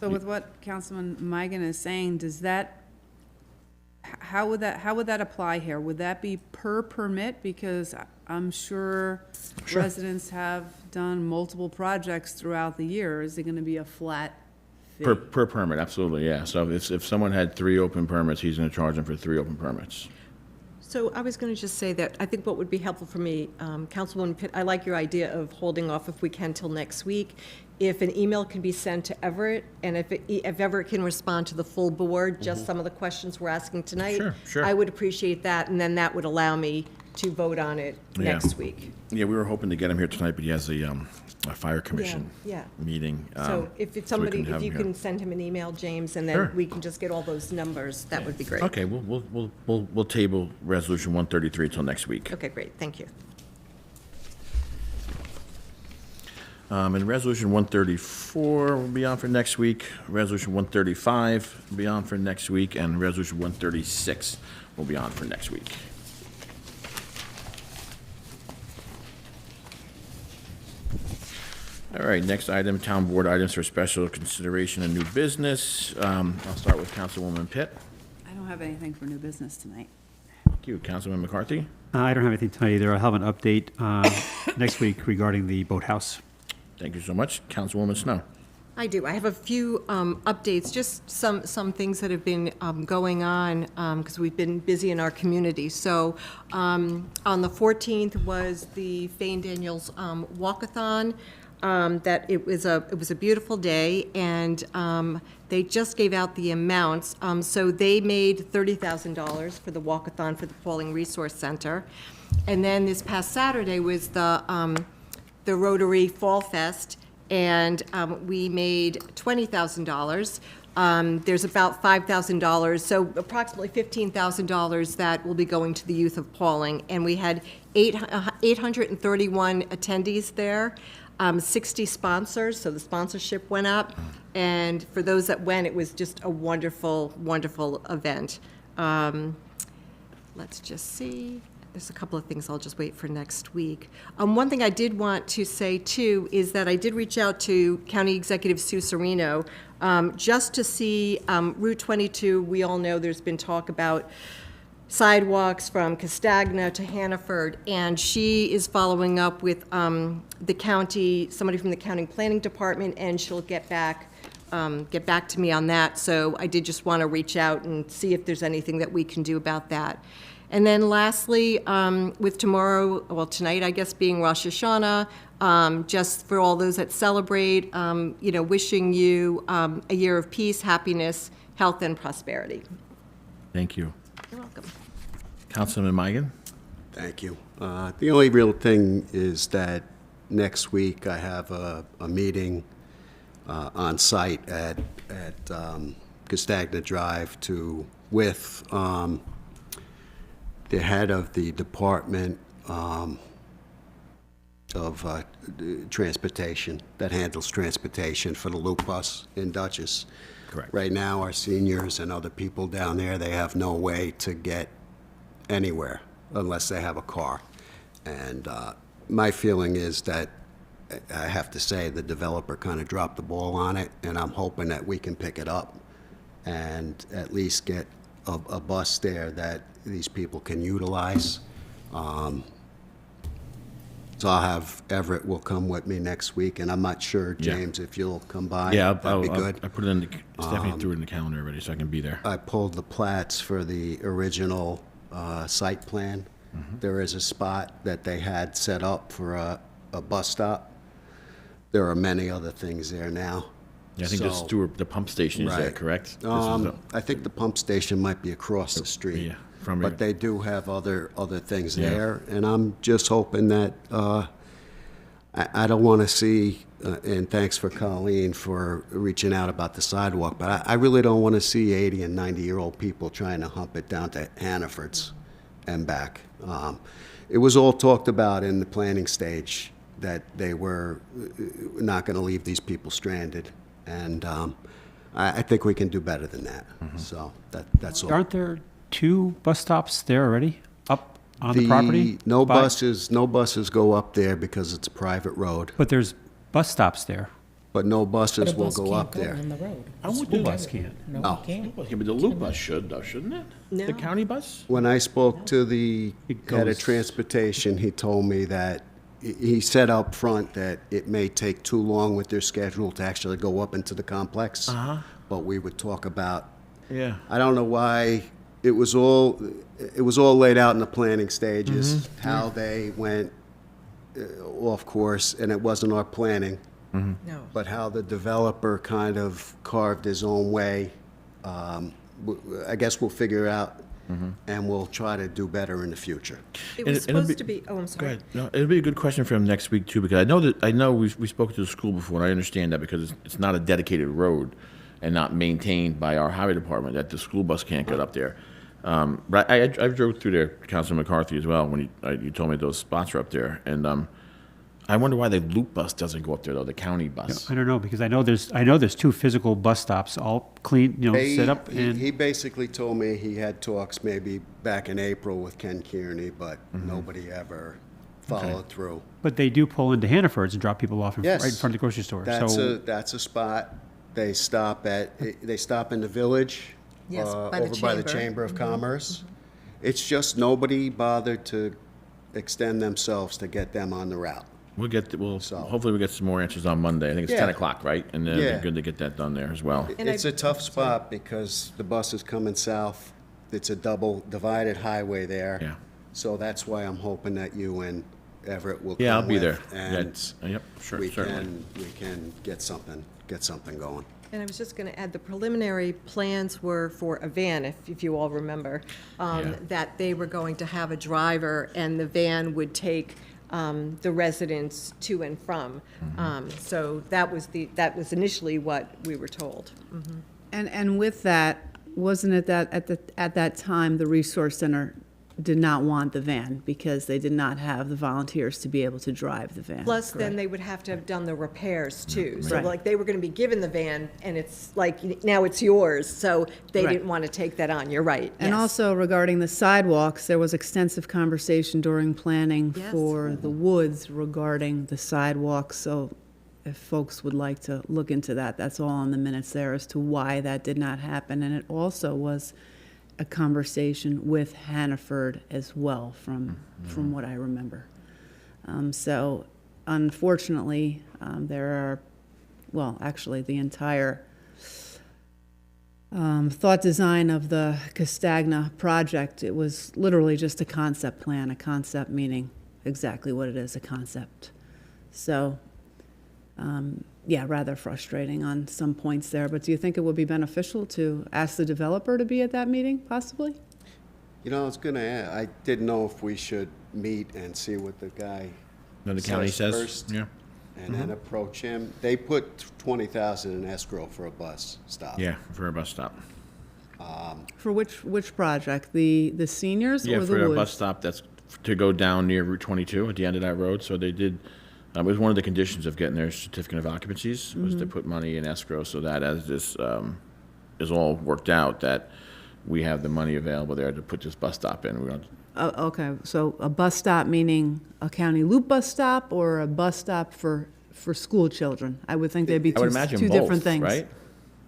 So with what Councilman Migan is saying, does that, how would that apply here? Would that be per permit? Because I'm sure residents have done multiple projects throughout the year. Is it gonna be a flat fee? Per permit, absolutely, yeah. So if someone had 3 open permits, he's gonna charge them for 3 open permits. so I was going to just say that I think what would be helpful for me, Councilwoman Pitt, I like your idea of holding off if we can till next week. If an email can be sent to Everett, and if Everett can respond to the full board, just some of the questions we're asking tonight. Sure. I would appreciate that, and then that would allow me to vote on it Yeah. next week. Yeah, we were hoping to get him here tonight, but he has a fire commission yeah. meeting. So if it's so we somebody, can have if you him here. can send him an email, James, and Sure. then we can just get all those numbers, that would be great. Okay, we'll table resolution 133 till next week. Okay, great, thank you. And resolution 134 will be on for next week. Resolution 135 will be on for next week, and resolution 136 will be on for next week. All right, next item, town board items for special consideration and new business. I'll start with Councilwoman Pitt. I don't have anything for new business tonight. Thank you. Councilman McCarthy. I don't have anything tonight either. I'll have an update next week regarding the boathouse. Thank you so much. Councilwoman Snow. I do. I have a few updates, just some things that have been going on, because we've been busy in our community. So on the 14th was the Fane Daniels Walkathon. That it was a beautiful day, and they just gave out the amounts. So they made $30,000 for the walkathon for the Pawling Resource Center. And then this past Saturday was the Rotary Fall Fest, and we made $20,000. There's about $5,000, so approximately $15,000 that will be going to the youth of Pawling. And we had 831 attendees there, 60 sponsors, so the sponsorship went up. And for those that went, it was just a wonderful, wonderful event. Let's just see. There's a couple of things I'll just wait for next week. One thing I did want to say, too, is that I did reach out to County Executive Sue Serino just to see Route 22. We all know there's been talk about sidewalks from Castagna to Hannaford, and she is following up with the county, somebody from the county planning department, and she'll get back to me on that. So I did just want to reach out and see if there's anything that we can do about that. And then lastly, with tomorrow, well, tonight, I guess, being Rosh Hashanah, just for all those that celebrate, wishing you a year of peace, happiness, health, and prosperity. Thank you. You're welcome. Councilman Migan. thank you. The only real thing is that next week I have a meeting on site at Castagna Drive with the head of the Department of Transportation that handles transportation for the Loop Bus in Dutchess. Correct. Right now, our seniors and other people down there, they have no way to get anywhere unless they have a car. And my feeling is that, I have to say, the developer kind of dropped the ball on it, and I'm hoping that we can pick it up and at least get a bus there that these people can utilize. So I'll have Everett will come with me next week, and I'm not sure, James, if you'll come by. Yeah, That'd be good. I put it in, Stephanie threw it in the calendar already, so I can be there. I pulled the plats for the original site plan. There is a spot that they had set up for a bus stop. There are many other things there now. Yeah, I think So- the pump station is there, Right. correct? This is I think the pump station might be across the street. Yeah, from But your- they do have other things Yeah. there, and I'm just hoping that, I don't want to see, and thanks for Colleen for reaching out about the sidewalk, but I really don't want to see 80 and 90-year-old people trying to hump it down to Hannaford's. and back. It was all talked about in the planning stage that they were not going to leave these people stranded, and I think we can do better than that. So that's all. Aren't there 2 bus stops there already, up on the property? No By- buses go up there because it's a private road, But there's bus stops there. but no But buses a will bus go can't up go there. on the road. I would School do bus that. can't. No, Oh. it can't. Yeah, but the loop bus should, though, shouldn't it? No. The county bus? When I spoke to the It head of goes- transportation, he told me that, he said up front that it may take too long with their schedule to actually go up into the complex. But we would talk about, Yeah. I don't know why, it was all laid out in the planning stages, how they went off course, and it wasn't our planning, No. but how the developer kind of carved his own way. I guess we'll figure it out, and we'll try to do better in the future. It And was it'll supposed to be, oh, I'm Go sorry. ahead. No, it'll be a good question for him next week too, because I know we spoke to the school before, and I understand that because it's not a dedicated road and not maintained by our highway department, that the school bus can't get up there. But I drove through there, Councilman McCarthy, as well, when you told me those spots are up there, and I wonder why the loop bus doesn't go up there though, the county bus. I don't know, because I know there's 2 physical bus stops, all clean, set up, and He basically told me he had talks maybe back in April with Ken Kearney, but nobody ever followed through. but they do pull into Hannaford's and drop people off right in Yes. front of the grocery store. That's So that's a spot. They stop in the village, Yes, by the over by the chamber. Chamber of Commerce. It's just nobody bothered to extend themselves to get them on the route. So hopefully we get some more answers on Monday. I think it's Yeah. 10 o'clock, right? And then it'd Yeah. be good to get that done there as well. And It's I- a tough spot because the bus is coming south. It's a double divided highway there. Yeah. So that's why I'm hoping that you and Everett will come Yeah, I'll be with, there. And Yep, sure, we certainly. can get something going. And I was just going to add, the preliminary plans were for a van, if you all remember, Yeah. that they were going to have a driver, and the van would take the residents to and from. So that was initially what we were told. And with that, wasn't it that at that time, the resource center did not want the van because they did not have the volunteers to be able to drive the van? Plus, then correct? they would have to have done the repairs too. So Right. like, they were going to be given the van, and it's like, now it's yours, so they Right. didn't want to take that on. You're right, And yes. also regarding the sidewalks, there was extensive conversation during planning Yes. for the woods regarding the sidewalks. So if folks would like to look into that, that's all on the minutes there as to why that did not happen. And it also was a conversation with Hannaford as well, from what I remember. So unfortunately, there are, well, actually, the entire thought design of the Castagna project, it was literally just a concept plan, a concept meaning exactly what it is, a concept. So, yeah, rather frustrating on some points there, but do you think it would be beneficial to ask the developer to be at that meeting, possibly? You know, I was gonna add, I didn't know if we should meet and see what the guy Then the county says, first, yeah. and then approach him. They put 20,000 in escrow for a bus stop. Yeah, for a bus stop. For which project? The seniors Yeah, or the for a woods? bus stop that's to go down near Route 22 at the end of that road. So they did, it was one of the conditions of getting their certificate of occupancies was to put money in escrow so that as this is all worked out, that we have the money available there to put this bus stop in. We're going to Okay, so a bus stop meaning a county loop bus stop or a bus stop for school children? I would think they'd be I would two imagine different both, things. right?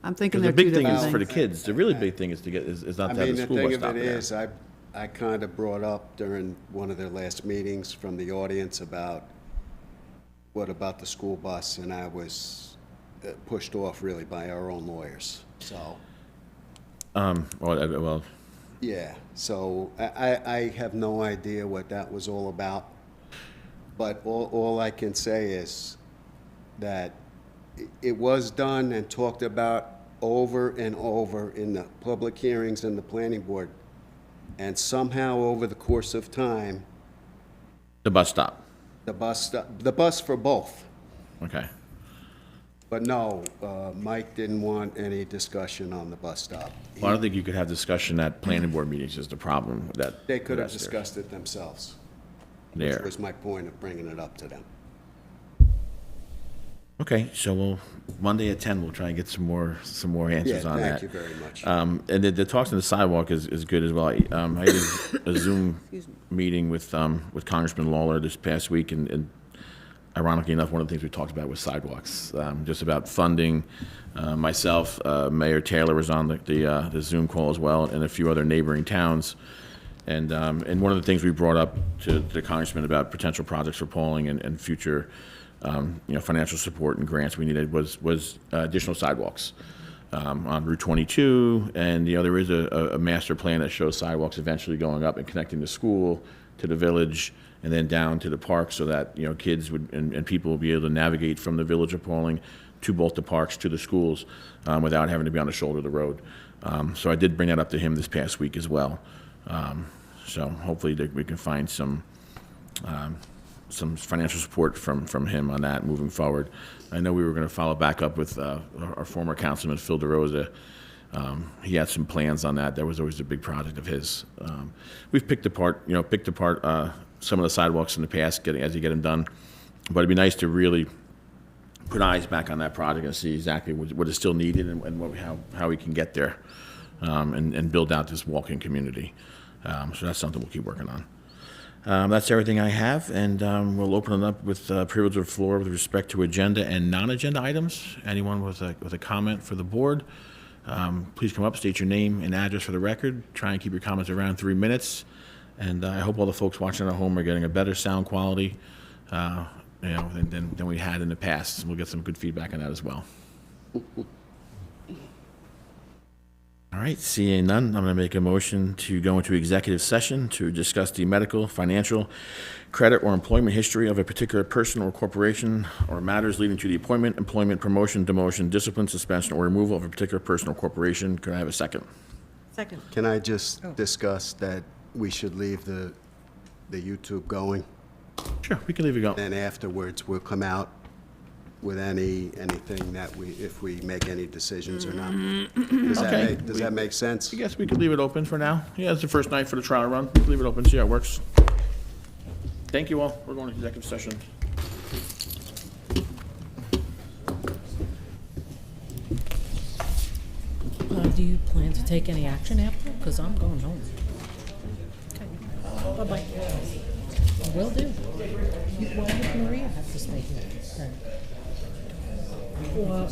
I'm thinking Because they're the two big thing different is for the things. kids. The really big thing is to get is not I to have mean, the the school thing bus of stop it there. is, I kind of brought up during one of their last meetings from the audience about, what about the school bus? And I was pushed off really by our own lawyers, so. Well, Yeah, so I have no idea what that was all about, but all I can say is that it was done and talked about over and over in the public hearings and the planning board, and somehow over the course of time, the bus stop. the bus for both, Okay. But no, Mike didn't want any discussion on the bus stop. Well, I don't think you could have discussion at planning board meetings is the problem that. They could have that's there. discussed it themselves, which There. was my point of bringing it up to them. Okay, so we'll, Monday at 10, we'll try and get some more answers Yeah, on that. thank you very much. And the talks on the sidewalk is good as well. I had a Zoom meeting with Congressman Lawler this past week, and ironically enough, one of the things we talked about was sidewalks, just about funding. Myself, Mayor Taylor was on the Zoom call as well, and a few other neighboring towns. And one of the things we brought up to the congressman about potential projects for Pawling and future, financial support and grants we needed was additional sidewalks on Route 22. And, there is a master plan that shows sidewalks eventually going up and connecting the school to the village and then down to the park so that, kids would and people will be able to navigate from the village of Pawling to both the parks, to the schools, without having to be on the shoulder of the road. So I did bring that up to him this past week as well. So hopefully we can find some financial support from him on that moving forward. I know we were going to follow back up with our former councilman, Phil DeRosa. He had some plans on that. That was always a big project of his. We've picked apart some of the sidewalks in the past, as you get them done. But it'd be nice to really put eyes back on that project and see exactly what is still needed and how we can get there and build out this walking community. So that's something we'll keep working on. That's everything I have, and we'll open it up with privilege of the floor with respect to agenda and non-agenda items. Anyone with a comment for the board, please come up, state your name and address for the record. Try and keep your comments around 3 minutes. And I hope all the folks watching at home are getting a better sound quality than we had in the past. We'll get some good feedback on that as well. All right, seeing none, I'm going to make a motion to go into executive session to discuss the medical, financial, credit, or employment history of a particular person or corporation, or matters leading to the appointment, employment, promotion, demotion, discipline, suspension, or removal of a particular person or corporation. Could I have a second? Second. Can I just discuss that we should leave the YouTube going? Sure, we can leave it go. And afterwards, we'll come out with anything that if we make any decisions or not. Does that make sense? I guess we could leave it open for now. Yeah, it's the first night for the trial run. Leave it open, see how it works. Thank you all. We're going to executive session. Do you plan to take any action after? Because I'm going home. Okay. Bye-bye. Will do. Why would Maria have to stay here? Well,